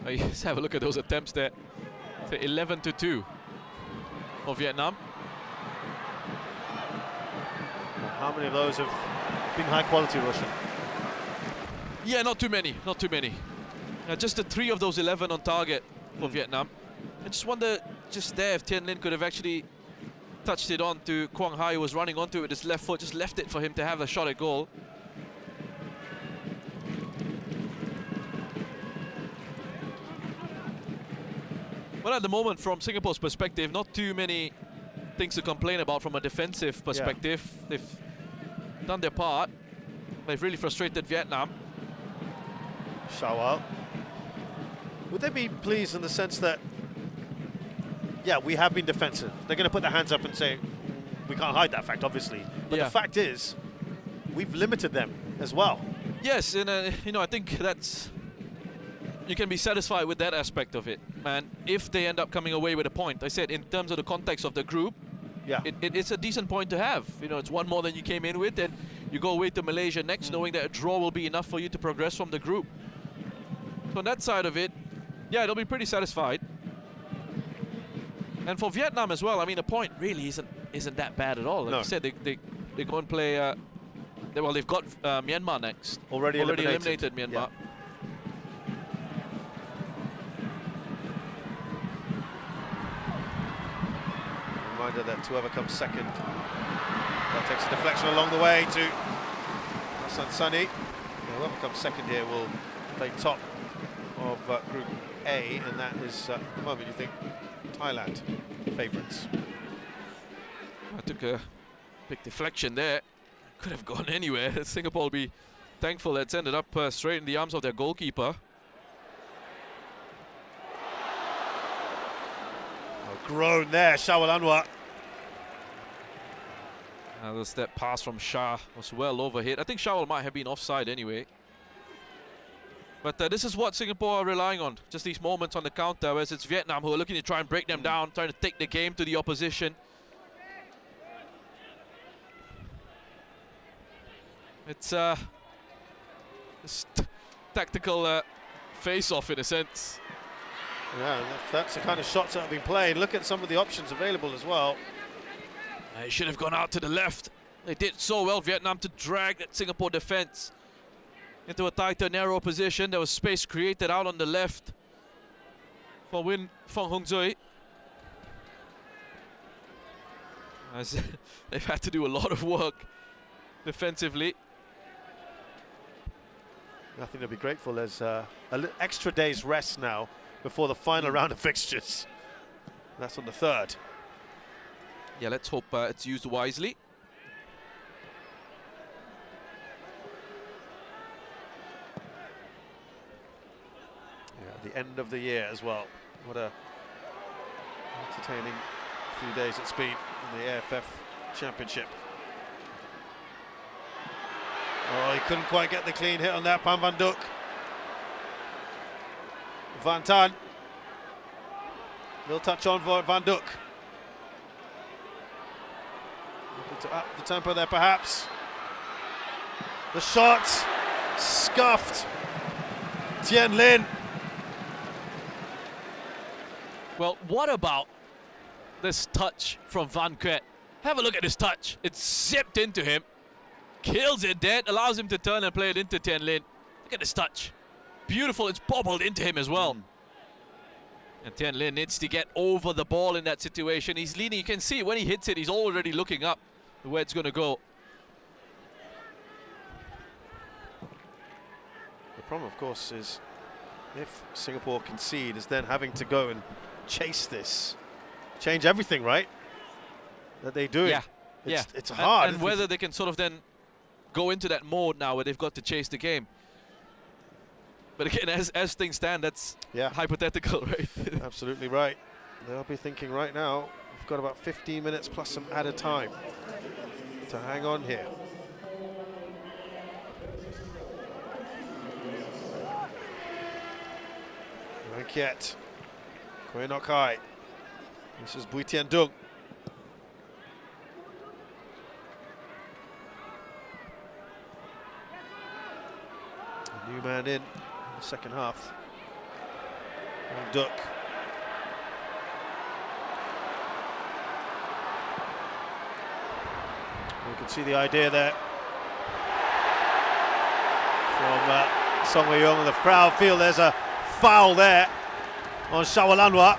Speaker 2: Let's have a look at those attempts there. So 11-2 for Vietnam.
Speaker 1: How many of those have been high quality, Russian?
Speaker 2: Yeah, not too many, not too many. Just the 3 of those 11 on target for Vietnam. I just wonder, just there, if Tien Lin could have actually touched it on to Quang Hai, who was running onto it with his left foot, just left it for him to have a shot at goal. Well, at the moment, from Singapore's perspective, not too many things to complain about from a defensive perspective. Yeah. They've done their part. They've really frustrated Vietnam.
Speaker 1: Shawal. Would they be pleased in the sense that, yeah, we have been defensive? They're going to put their hands up and say, we can't hide that fact, obviously. But the fact is, we've limited them as well.
Speaker 2: Yes, and you know, I think that's, you can be satisfied with that aspect of it. And if they end up coming away with a point, I said, in terms of the context of the group, it's a decent point to have. You know, it's one more than you came in with, and you go away to Malaysia next, knowing that a draw will be enough for you to progress from the group. So on that side of it, yeah, they'll be pretty satisfied. And for Vietnam as well, I mean, a point really isn't that bad at all. Like you said, they go and play. Well, they've got Myanmar next.
Speaker 1: Already eliminated
Speaker 2: Myanmar.
Speaker 1: Yeah. Reminder that whoever comes second, that takes a deflection along the way to Hassan Sani. Whoever comes second here will play top of Group A, and that is, at the moment, you think, Thailand favourites.
Speaker 2: I took a big deflection there. Could have gone anywhere. Singapore will be thankful that's ended up straight in the arms of their goalkeeper.
Speaker 1: A groan there, Shawal Anwar.
Speaker 2: That pass from Shah was well overhit. I think Shawal might have been offside anyway. But this is what Singapore are relying on. Just these moments on the counter, whereas it's Vietnam who are looking to try and break them down, trying to take the game to the opposition. It's tactical face-off in a sense.
Speaker 1: Yeah, that's the kind of shots that have been played. Look at some of the options available as well.
Speaker 2: It should have gone out to the left. They did so well, Vietnam, to drag that Singapore defense into a tighter, narrow position. There was space created out on the left for Win Fong Hong Zui. As they've had to do a lot of work defensively.
Speaker 1: Nothing to be grateful. There's extra day's rest now before the final round of fixtures. That's on the 3rd.
Speaker 2: Yeah, let's hope it's used wisely.
Speaker 1: Yeah, the end of the year as well. What a entertaining few days it's been in the AFF Championship. Oh, he couldn't quite get the clean hit on that, Pan Van Duk. Van Tan. Little touch on for Van Duk. Looking to up the tempo there, perhaps. The shot scuffed. Tien Lin.
Speaker 2: Well, what about this touch from Van Quet? Have a look at this touch. It's zipped into him. Kills it dead, allows him to turn and play it into Tien Lin. Look at this touch. Beautiful, it's bobbled into him as well. And Tien Lin needs to get over the ball in that situation. He's leaning, you can see when he hits it, he's already looking up where it's going to go.
Speaker 1: The problem, of course, is if Singapore concede, is then having to go and chase this. Change everything, right? That they do.
Speaker 2: Yeah,
Speaker 1: it's hard.
Speaker 2: And whether they can sort of then go into that mode now where they've got to chase the game. But again, as things stand, that's hypothetical, right?
Speaker 1: Absolutely right. They'll be thinking right now, we've got about 15 minutes plus some added time to hang on here. Rankiet, Koe Nok Hai. This is Bui Tien Dung. A new man in the second half. Duck. You can see the idea there from Song Wei Yong, and the crowd feel there's a foul there on Shawalanwa.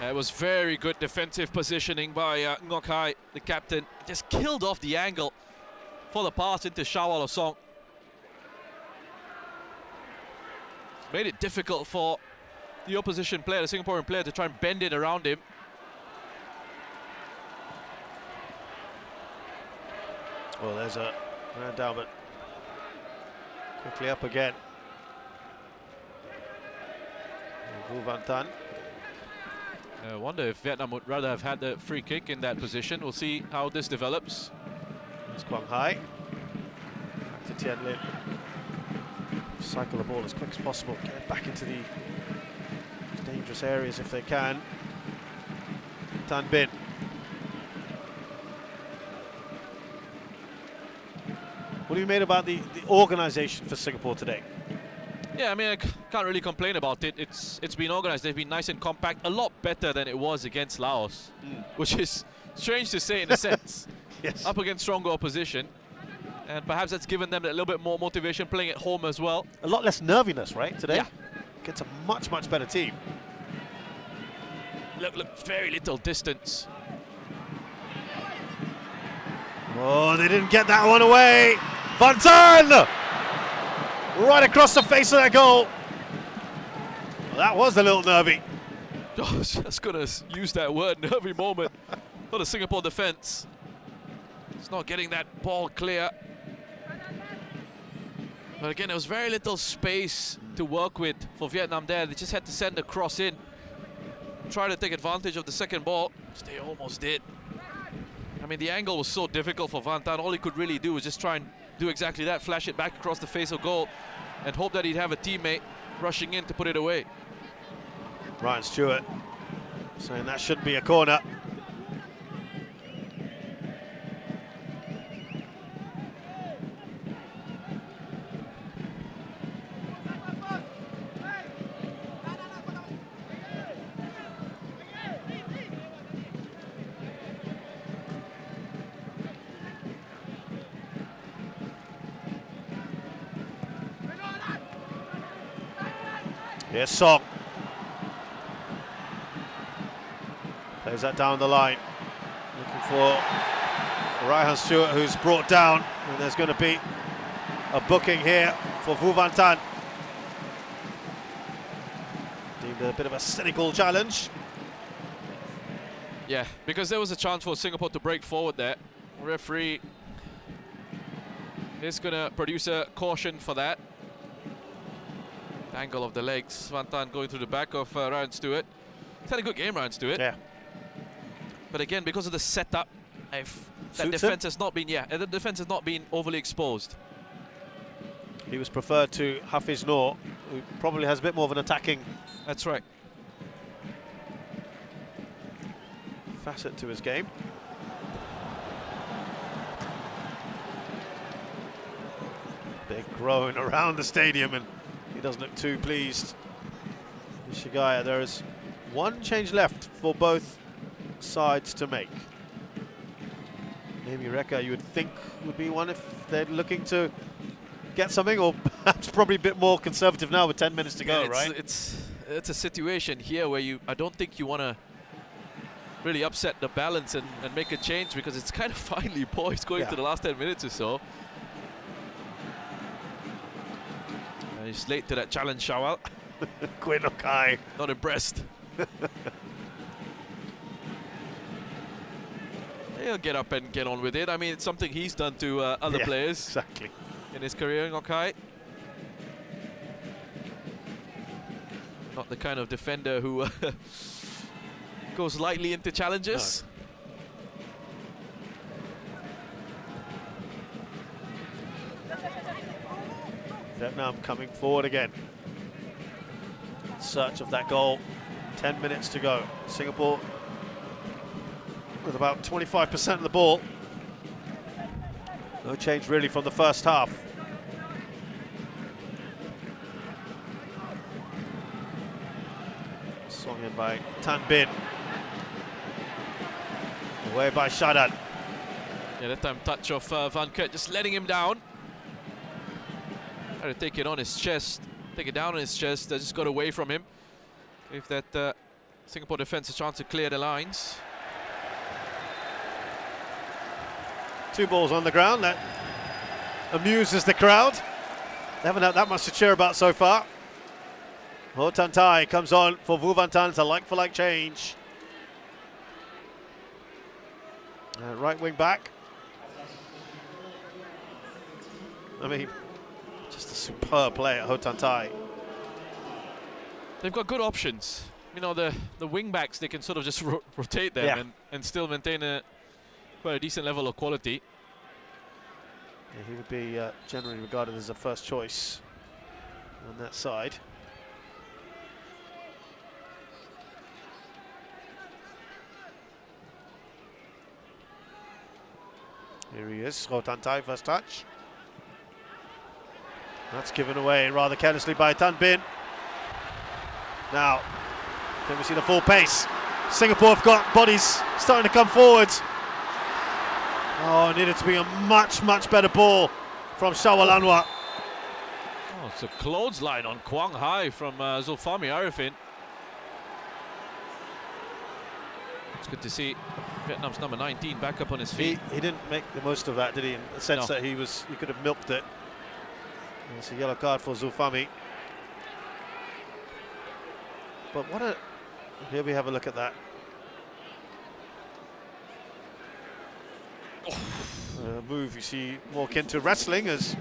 Speaker 2: It was very good defensive positioning by Ngok Hai, the captain. Just killed off the angle for the pass into Shawala Song. Made it difficult for the opposition player, the Singaporean player, to try and bend it around him.
Speaker 1: Well, there's a man down, but quickly up again. Vu Van Tan.
Speaker 2: I wonder if Vietnam would rather have had the free kick in that position. We'll see how this develops.
Speaker 1: It's Quang Hai. Back to Tien Lin. Cycle the ball as quick as possible. Get back into the dangerous areas if they can. Tan Bin. What do you made about the organisation for Singapore today?
Speaker 2: Yeah, I mean, I can't really complain about it. It's been organised. They've been nice and compact, a lot better than it was against Laos, which is strange to say in a sense.
Speaker 1: Yes.
Speaker 2: Up against stronger opposition, and perhaps that's given them a little bit more motivation playing at home as well.
Speaker 1: A lot less nerviness, right, today?
Speaker 2: Yeah.
Speaker 1: Against a much, much better team.
Speaker 2: Look, very little distance.
Speaker 1: Oh, they didn't get that one away. Van Tan! Right across the face of that goal. Well, that was a little nervy.
Speaker 2: Oh, I was just going to use that word, nervy moment, for the Singapore defence. It's not getting that ball clear. But again, there was very little space to work with for Vietnam there. They just had to send a cross in, try to take advantage of the second ball, which they almost did. I mean, the angle was so difficult for Van Tan. All he could really do was just try and do exactly that, flash it back across the face of goal, and hope that he'd have a teammate rushing in to put it away.
Speaker 1: Ryan Stewart saying that should be a corner. Here's Song. Plays that down the line. Looking for Raihan Stewart, who's brought down. And there's going to be a booking here for Vu Van Tan. Deemed a bit of a cynical challenge.
Speaker 2: Yeah, because there was a chance for Singapore to break forward there. Referee is going to produce a caution for that. Angle of the legs. Van Tan going through the back of Ryan Stewart. He's had a good game, Ryan Stewart.
Speaker 1: Yeah.
Speaker 2: But again, because of the setup, if that
Speaker 1: Suits
Speaker 2: defense
Speaker 1: him.
Speaker 2: has not been, the defense has not been overly exposed.
Speaker 1: He was preferred to Hafiz Noor, who probably has a bit more of an attacking
Speaker 2: That's right.
Speaker 1: facet to his game. Big groan around the stadium, and he doesn't look too pleased. Ishigaya, there is one change left for both sides to make. Maybe Reka, you would think, would be one if they're looking to get something, or perhaps probably a bit more conservative now with 10 minutes to go, right?
Speaker 2: It's a situation here where I don't think you want to really upset the balance and make a change, because it's kind of finely poised going to the last 10 minutes or so. He's late to that challenge, Shawal.
Speaker 1: Quinn Okai.
Speaker 2: Not impressed. He'll get up and get on with it. I mean, it's something he's done to other players
Speaker 1: Exactly.
Speaker 2: in his career, Okai. Not the kind of defender who goes lightly into challenges.
Speaker 1: Vietnam coming forward again. In search of that goal. 10 minutes to go. Singapore with about 25% of the ball. No change really from the first half. Swung in by Tan Bin. Away by Shadan.
Speaker 2: Yeah, that time touch of Van Kert, just letting him down. Trying to take it on his chest, take it down on his chest, just got away from him. If that Singapore defense a chance to clear the lines.
Speaker 1: 2 balls on the ground, that amuses the crowd. They haven't had that much to cheer about so far. Ho Tan Tai comes on for Vu Van Tan. It's a like-for-like change. Right wing back. I mean, just a superb play at Ho Tan Tai.
Speaker 2: They've got good options. You know, the wing backs, they can sort of just rotate them and still maintain quite a decent level of quality.
Speaker 1: Yeah, he would be generally regarded as a first choice on that side. Here he is, Ho Tan Tai, first touch. That's given away rather carelessly by Tan Bin. Now, can we see the full pace? Singapore have got bodies starting to come forward. Oh, it needed to be a much, much better ball from Shawal Anwar.
Speaker 2: Oh, it's a clothesline on Quang Hai from Zulfami Arifin. It's good to see Vietnam's number 19 back up on his feet.
Speaker 1: He didn't make the most of that, did he? In the sense that he could have milked it. It's a yellow card for Zulfami. But here we have a look at that. Move you see more akin to wrestling, as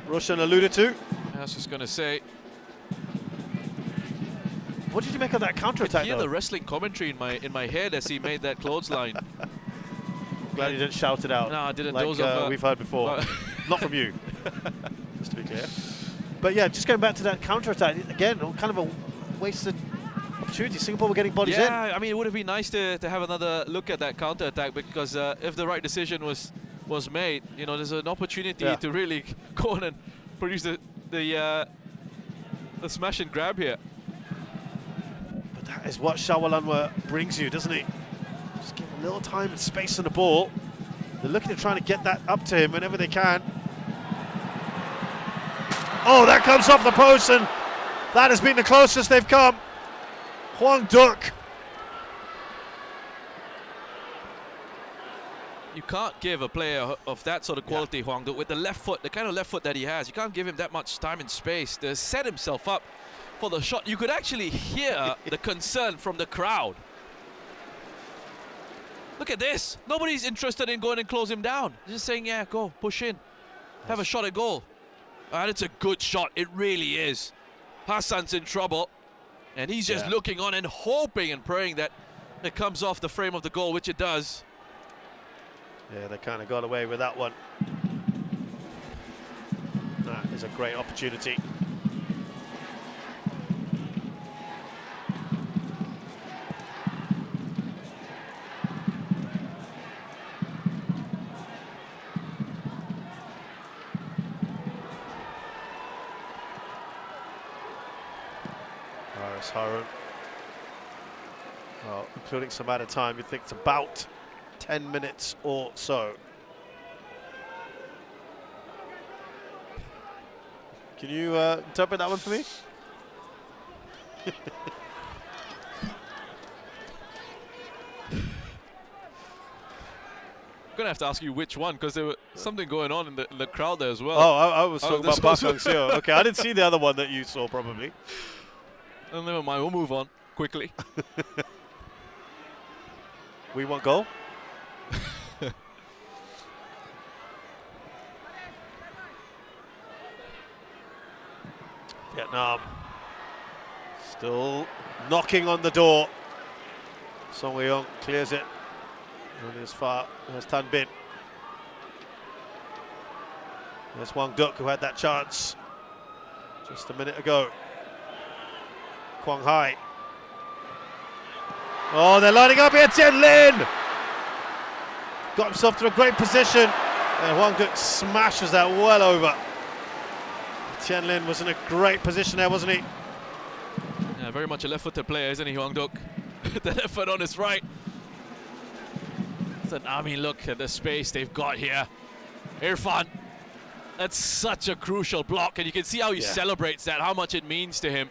Speaker 1: Roshan alluded to.
Speaker 2: I was just going to say,
Speaker 1: What did you make of that counter-attack,
Speaker 2: hear the wrestling commentary in my head as he made that clothesline.
Speaker 1: Glad you didn't shout it out.
Speaker 2: No, I didn't.
Speaker 1: Like
Speaker 2: Those of,
Speaker 1: we've heard before. Not from you, just to be clear. But yeah, just going back to that counter-attack, again, kind of a wasted opportunity. Singapore were getting bodies in.
Speaker 2: Yeah, I mean, it would have been nice to have another look at that counter-attack, because if the right decision was made, you know, there's an opportunity to really go on and produce the smash and grab here.
Speaker 1: But that is what Shawal Anwar brings you, doesn't he? Just give him a little time and space on the ball. They're looking to try to get that up to him whenever they can. Oh, that comes off the post, and That has been the closest they've come. Hwang Duk.
Speaker 2: You can't give a player of that sort of quality, Hwang Duk, with the left foot, the kind of left foot that he has, you can't give him that much time and space to set himself up for the shot. You could actually hear the concern from the crowd. Look at this. Nobody's interested in going and close him down. They're just saying, yeah, go, push in. Have a shot at goal. And it's a good shot. It really is. Hassan's in trouble. And he's just looking on and hoping and praying that it comes off the frame of the goal, which it does.
Speaker 1: Yeah, they kind of got away with that one. That is a great opportunity. Harun. Well, including some added time, you think it's about 10 minutes or so. Can you interpret that one for me?
Speaker 2: I'm gonna have to ask you which one, because there was something going on in the crowd there as well.
Speaker 1: Oh, I was talking about Park Hang-seo. Okay, I didn't see the other one that you saw, probably.
Speaker 2: Oh, never mind, we'll move on quickly.
Speaker 1: We want goal. Vietnam still knocking on the door. Song Wei-yong clears it. Only as far as Tan Bin. There's Hwang Duk, who had that chance just a minute ago. Kwang Hai. Oh, they're lining up here. Tien Lin got himself to a great position, and Hwang Duk smashes that well over. Tien Lin was in a great position there, wasn't he?
Speaker 2: Yeah, very much a left-footed player, isn't he, Hwang Duk? The left foot on his right. So, I mean, look at the space they've got here. Irfan, that's such a crucial block, and you can see how he celebrates that, how much it means to him.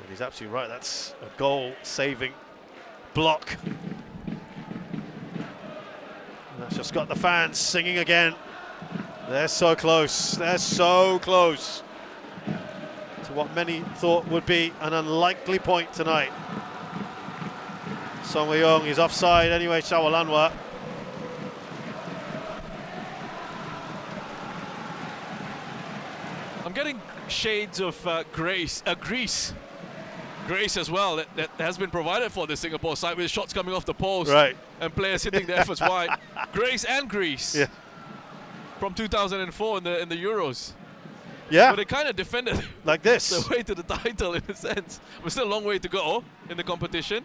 Speaker 1: And he's absolutely right. That's a goal-saving block. And that's just got the fans singing again. They're so close. They're so close to what many thought would be an unlikely point tonight. Song Wei-yong is offside anyway. Shawal Anwar.
Speaker 2: I'm getting shades of Greece as well, that has been provided for the Singapore side, with shots coming off the post and players hitting the efforts wide. Grace and Greece from 2004 in the Euros.
Speaker 1: Yeah,
Speaker 2: but they kind of defended
Speaker 1: like this
Speaker 2: the way to the title in a sense. We're still a long way to go in the competition.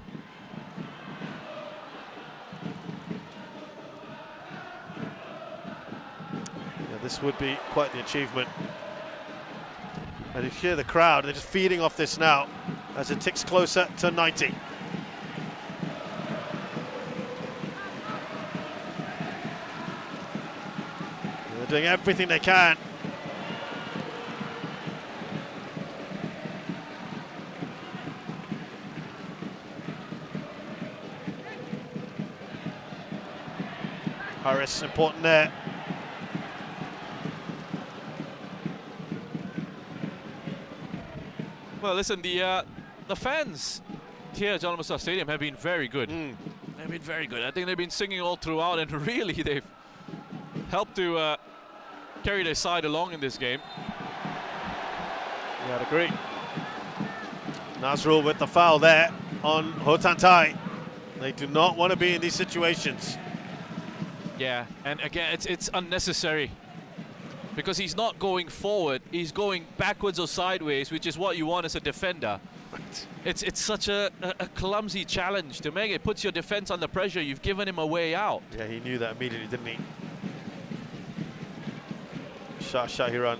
Speaker 1: Yeah, this would be quite the achievement. And you hear the crowd, they're just feeding off this now as it ticks closer to 90. They're doing everything they can. Harris, important there.
Speaker 2: Well, listen, the fans here at Jalan Besar Stadium have been very good. They've been very good. I think they've been singing all throughout, and really they've helped to carry their side along in this game.
Speaker 1: Yeah, I'd agree. Nazrul with the foul there on Ho Tan Tai. They do not want to be in these situations.
Speaker 2: Yeah, and again, it's unnecessary, because he's not going forward, he's going backwards or sideways, which is what you want as a defender. It's such a clumsy challenge to make. It puts your defense under pressure. You've given him a way out.
Speaker 1: Yeah, he knew that immediately, didn't he? Shah Shahiran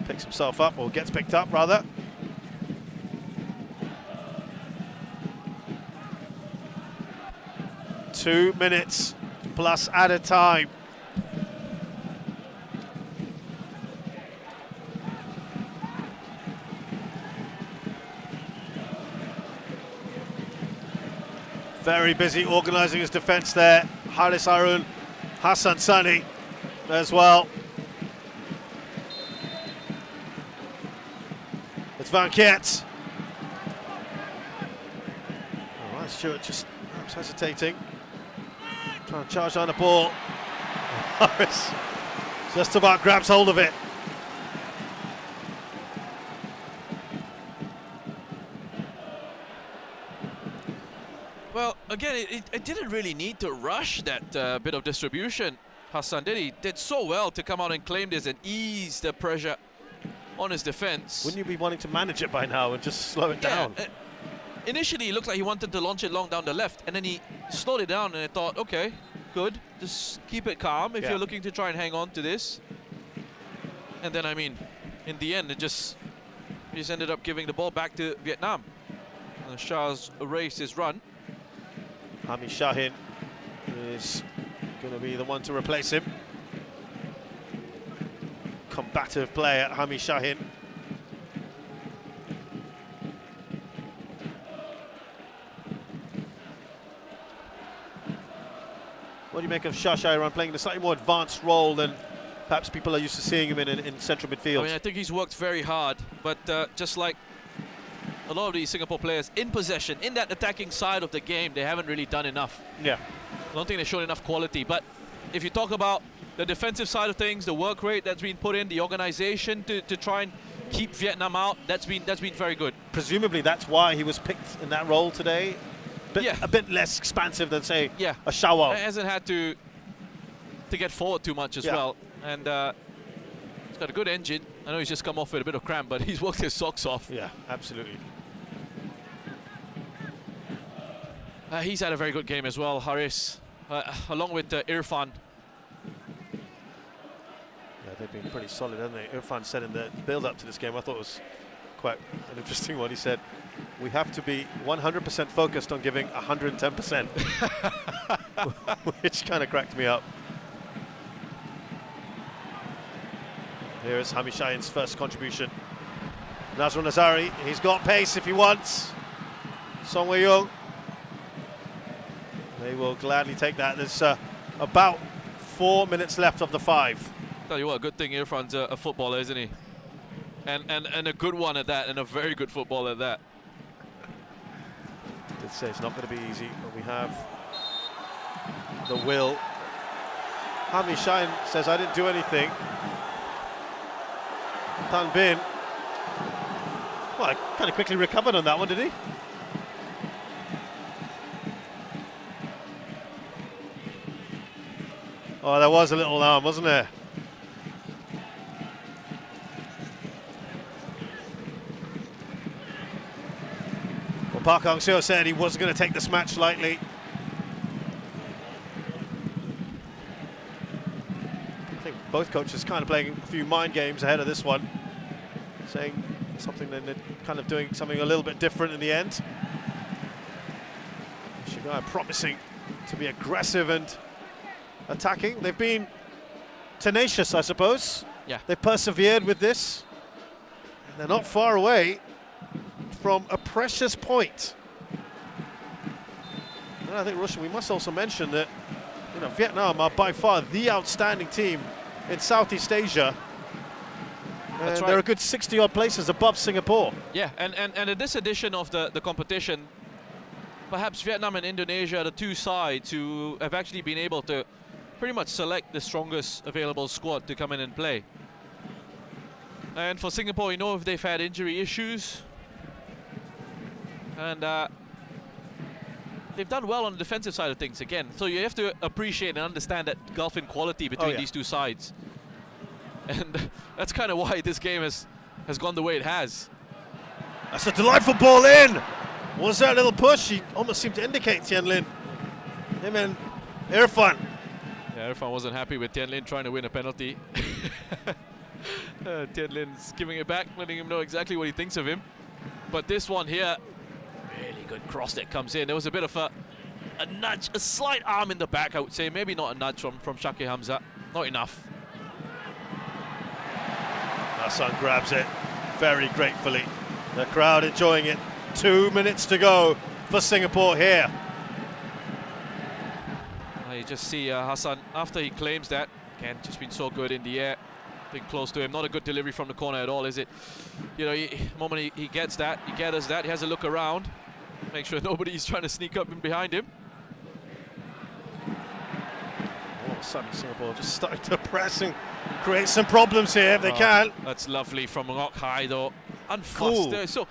Speaker 1: picks himself up, or gets picked up rather. Two minutes plus added time. Very busy organising his defence there. Haris Harun, Hassan Sani as well. It's Van Kiet. All right, Stewart just perhaps hesitating. Trying to charge on the ball. Harris just about grabs hold of it.
Speaker 2: Well, again, it didn't really need to rush that bit of distribution. Hassan did so well to come out and claim this and ease the pressure on his defense.
Speaker 1: Wouldn't you be wanting to manage it by now and just slow it down?
Speaker 2: Initially, it looked like he wanted to launch it long down the left, and then he slowed it down, and I thought, okay, good. Just keep it calm if you're looking to try and hang on to this. And then, I mean, in the end, he just ended up giving the ball back to Vietnam. And Shah's erased his run.
Speaker 1: Hami Shahin is going to be the one to replace him. Combative player, Hami Shahin. What do you make of Shah Shairan playing in a slightly more advanced role than perhaps people are used to seeing him in central midfield?
Speaker 2: I mean, I think he's worked very hard, but just like a lot of these Singapore players in possession, in that attacking side of the game, they haven't really done enough.
Speaker 1: Yeah.
Speaker 2: I don't think they showed enough quality. But if you talk about the defensive side of things, the work rate that's been put in, the organization to try and keep Vietnam out, that's been very good.
Speaker 1: Presumably that's why he was picked in that role today. A bit less expansive than, say, a Shawal.
Speaker 2: He hasn't had to get forward too much as well. And he's got a good engine. I know he's just come off with a bit of cramp, but he's worked his socks off.
Speaker 1: Yeah, absolutely.
Speaker 2: He's had a very good game as well, Haris, along with Irfan.
Speaker 1: Yeah, they've been pretty solid, haven't they? Irfan said in the build-up to this game, I thought it was quite an interesting one. He said, we have to be 100% focused on giving 110%, which kind of cracked me up. Here is Hami Shahin's first contribution. Nazrul Nazari, he's got pace if he wants. Song Wei-young. They will gladly take that. There's about 4 minutes left of the 5.
Speaker 2: Tell you what, good thing Irfan's a footballer, isn't he? And a good one at that, and a very good footballer at that.
Speaker 1: I did say it's not going to be easy, but we have the will. Hami Shahin says, I didn't do anything. Tan Bin, well, kind of quickly recovered on that one, did he? Oh, there was a little alarm, wasn't there? Well, Park Hang-seo said he wasn't going to take this match lightly. I think both coaches kind of playing a few mind games ahead of this one, saying something, then they're kind of doing something a little bit different in the end. Shigai promising to be aggressive and attacking. They've been tenacious, I suppose.
Speaker 2: Yeah.
Speaker 1: They've persevered with this. And they're not far away from a precious point. And I think, Rushan, we must also mention that, you know, Vietnam are by far the outstanding team in Southeast Asia.
Speaker 2: That's right.
Speaker 1: They're a good 60-odd places above Singapore.
Speaker 2: Yeah, and in this edition of the competition, perhaps Vietnam and Indonesia are the two sides who have actually been able to pretty much select the strongest available squad to come in and play. And for Singapore, you know, if they've had injury issues, and they've done well on the defensive side of things again. So you have to appreciate and understand that gulf in quality between these two sides. And that's kind of why this game has gone the way it has.
Speaker 1: That's a delightful ball in. Was that little push? He almost seemed to indicate Tien Lin. Him and Irfan.
Speaker 2: Yeah, Irfan wasn't happy with Tien Lin trying to win a penalty. Tien Lin's giving it back, letting him know exactly what he thinks of him. But this one here, really good cross that comes in. There was a bit of a nudge, a slight arm in the back, I would say. Maybe not a nudge from Shakir Hamzah. Not enough.
Speaker 1: Hassan grabs it very gratefully. The crowd enjoying it. 2 minutes to go for Singapore here.
Speaker 2: You just see Hassan, after he claims that, again, just been so good in the air, being close to him. Not a good delivery from the corner at all, is it? You know, the moment he gets that, he gathers that, he has a look around, make sure nobody's trying to sneak up in behind him.
Speaker 5: All of a sudden, Singapore just starting to press and create some problems here if they can.
Speaker 2: That's lovely from Ngok Hai, though. Unfussed.
Speaker 5: Cool.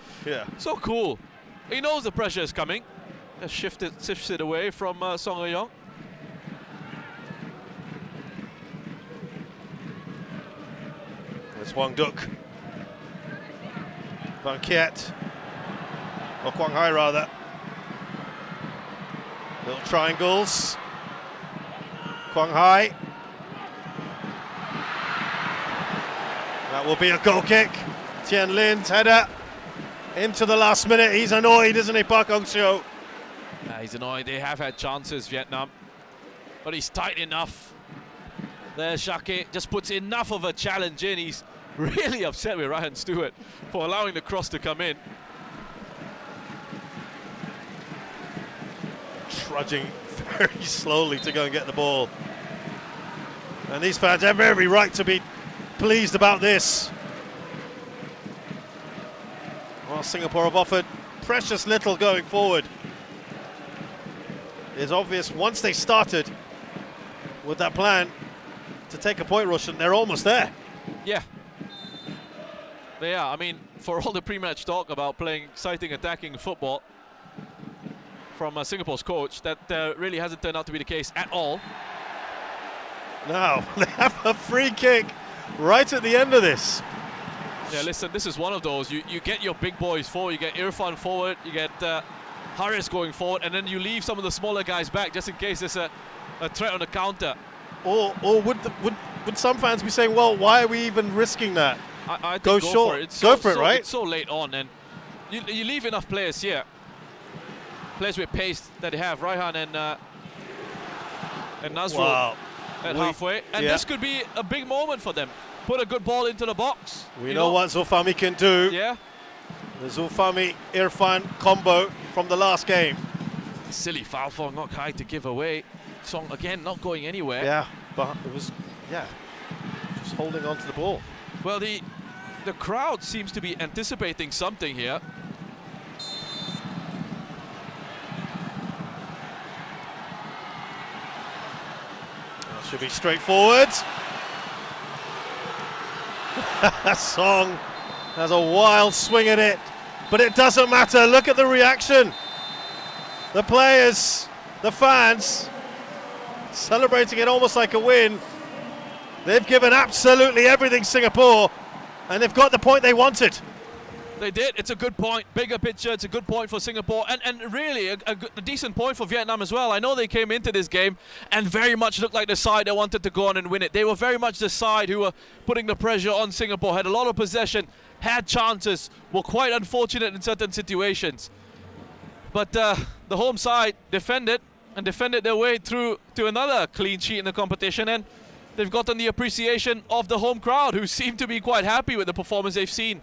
Speaker 2: So cool. He knows the pressure is coming. Just shifts it away from Song Eui-yong.
Speaker 5: There's Wang Duk. Van Kiet. Or Quang Hai, rather. Little triangles. Quang Hai. That will be a goal kick. Tien Lin's header into the last minute. He's annoyed, isn't he, Park Hong-seo?
Speaker 2: He's annoyed. They have had chances, Vietnam, but he's tight enough. There, Shake just puts enough of a challenge in. He's really upset with Ryan Stewart for allowing the cross to come in.
Speaker 5: Trudging very slowly to go and get the ball. And these fans have every right to be pleased about this. Well, Singapore have offered precious little going forward. It's obvious once they started with that plan to take a point rush, and they're almost there.
Speaker 2: Yeah, they are. I mean, for all the pre-match talk about playing exciting attacking football from Singapore's coach, that really hasn't turned out to be the case at all.
Speaker 5: Now, they have a free kick right at the end of this.
Speaker 2: Yeah, listen, this is one of those. You get your big boys forward, you get Irfan forward, you get Harris going forward, and then you leave some of the smaller guys back just in case there's a threat on the counter.
Speaker 5: Or would some fans be saying, well, why are we even risking that?
Speaker 2: I think
Speaker 5: go short.
Speaker 2: For it.
Speaker 5: Go for it, right?
Speaker 2: It's so late on, and you leave enough players here, players with pace that they have, Raihan and Nazrul.
Speaker 5: Wow.
Speaker 2: At halfway, and this could be a big moment for them. Put a good ball into the box.
Speaker 5: We know what Zulfami can do.
Speaker 2: Yeah.
Speaker 5: The Zulfami-Irfan combo from the last game.
Speaker 2: Silly foul for Ngok Hai to give away. Song again not going anywhere.
Speaker 5: Yeah, but it was, just holding on to the ball.
Speaker 2: Well, the crowd seems to be anticipating something here.
Speaker 5: Should be straightforward. Song has a wild swing at it, but it doesn't matter. Look at the reaction. The players, the fans, celebrating it almost like a win. They've given absolutely everything, Singapore, and they've got the point they wanted.
Speaker 2: They did. It's a good point. Bigger picture, it's a good point for Singapore, and really a decent point for Vietnam as well. I know they came into this game and very much looked like the side that wanted to go on and win it. They were very much the side who were putting the pressure on Singapore, had a lot of possession, had chances, were quite unfortunate in certain situations. But the home side defended their way through to another clean sheet in the competition, and they've gotten the appreciation of the home crowd, who seem to be quite happy with the performance they've seen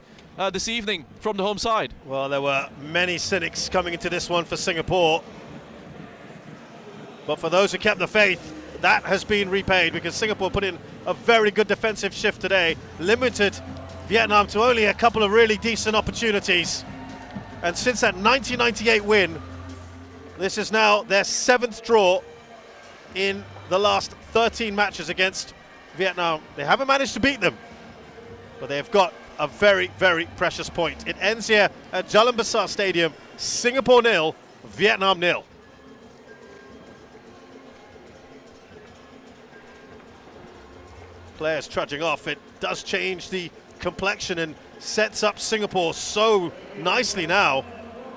Speaker 2: this evening from the home side.
Speaker 5: Well, there were many cynics coming into this one for Singapore, but for those who kept the faith, that has been repaid, because Singapore put in a very good defensive shift today, limited Vietnam to only a couple of really decent opportunities. And since that 1998 win, this is now their 7th draw in the last 13 matches against Vietnam. They haven't managed to beat them, but they've got a very, very precious point. It ends here at Jalan Besar Stadium. Singapore 0, Vietnam 0. Players trudging off. It does change the complexion and sets up Singapore so nicely now.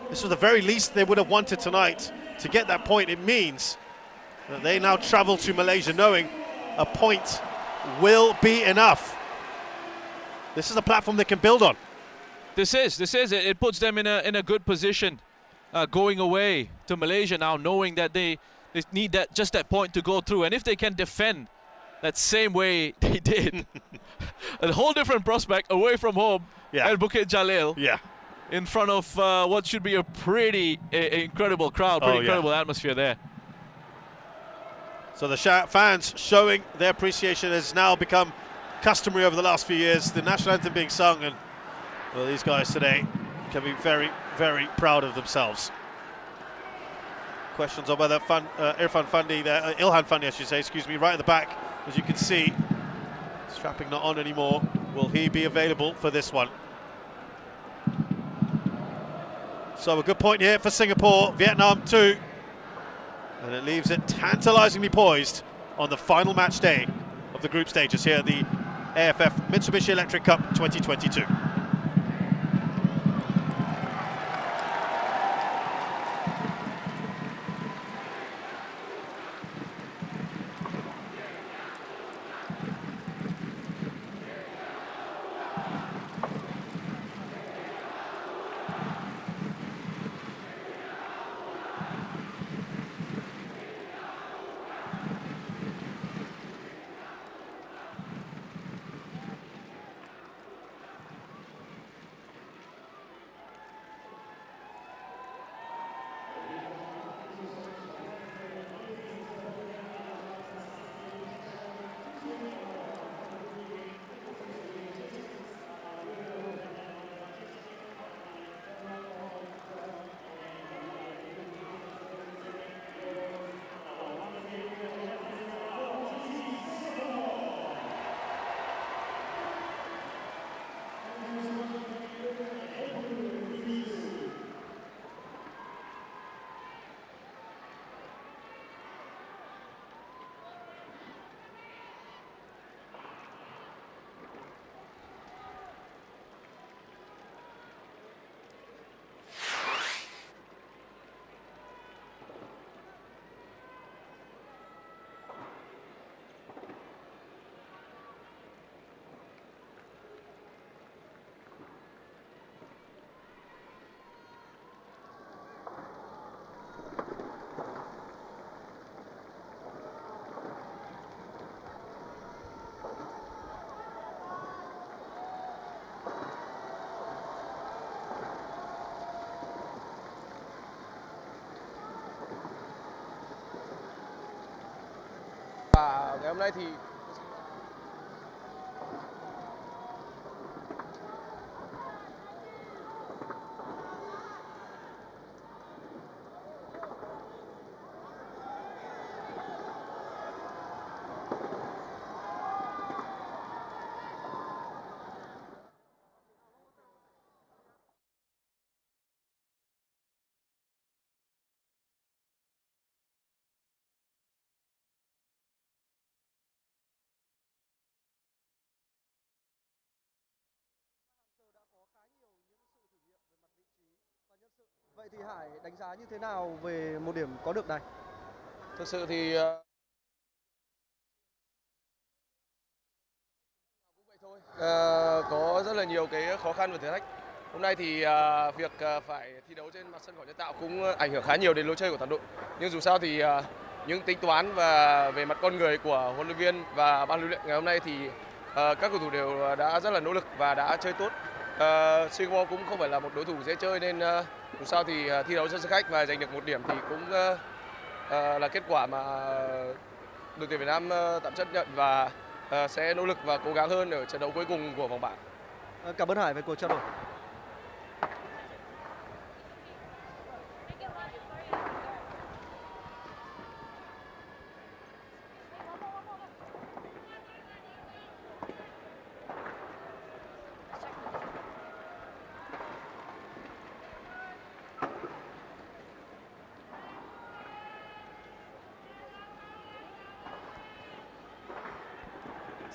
Speaker 5: This was the very least they would have wanted tonight to get that point. It means that they now travel to Malaysia knowing a point will be enough. This is a platform they can build on.
Speaker 2: This is. It puts them in a good position going away to Malaysia now, knowing that they need just that point to go through. And if they can defend that same way they did, a whole different prospect away from home at Bukit Jalil.
Speaker 5: Yeah.
Speaker 2: In front of what should be a pretty incredible crowd, incredible atmosphere there.
Speaker 5: So the fans showing their appreciation has now become customary over the last few years. The national anthem being sung, and well, these guys today can be very, very proud of themselves. Questions on whether Ilhan Fandi, I should say, excuse me, right at the back, as you can see, strapping not on anymore. Will he be available for this one? So a good point here for Singapore, Vietnam 2. And it leaves it tantalisingly poised on the final match day of the group stages here at the AFF Mitsubishi Electric Cup 2022.
Speaker 6: Và ngày hôm nay thì
Speaker 7: Vậy thì Hải đánh giá như thế nào về một điểm có được này?
Speaker 6: thực sự thì cũng vậy thôi. Có rất là nhiều cái khó khăn và thử thách. Hôm nay thì việc phải thi đấu trên mặt sân cỏ nhân tạo cũng ảnh hưởng khá nhiều đến lối chơi của toàn đội. Nhưng dù sao thì những tính toán và về mặt con người của huấn luyện viên và ban huấn luyện ngày hôm nay thì các cầu thủ đều đã rất là nỗ lực và đã chơi tốt. Singapore cũng không phải là một đối thủ dễ chơi nên dù sao thì thi đấu trên sân khách và giành được một điểm thì cũng là kết quả mà đội tuyển Việt Nam tạm chấp nhận và sẽ nỗ lực và cố gắng hơn ở trận đấu cuối cùng của vòng bảng.
Speaker 7: Cảm ơn Hải về cuộc trao đổi.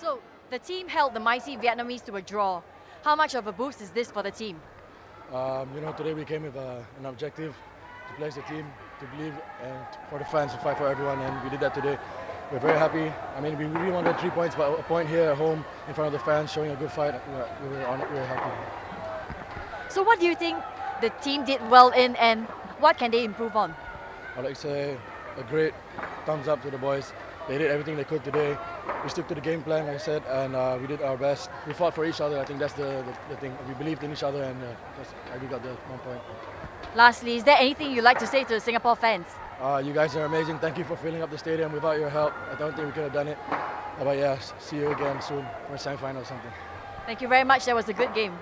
Speaker 8: So, the team held the mighty Vietnamese to a draw. How much of a boost is this for the team?
Speaker 9: Today we came with an objective to place the team, to believe, and for the fans to fight for everyone, and we did that today. We're very happy. I mean, we really wanted 3 points, but a point here at home in front of the fans, showing a good fight. We were happy.
Speaker 8: So, what do you think the team did well in, and what can they improve on?
Speaker 9: I'd like to say a great thumbs up to the boys. They did everything they could today. We stuck to the game plan, like I said, and we did our best. We fought for each other. I think that's the thing. We believed in each other, and that's why we got the 1 point.
Speaker 8: Lastly, is there anything you'd like to say to the Singapore fans?
Speaker 9: You guys are amazing. Thank you for filling up the stadium. Without your help, I don't think we could have done it. But yeah, see you again soon for a semi-final or something.
Speaker 8: Thank you very much. That was a good game.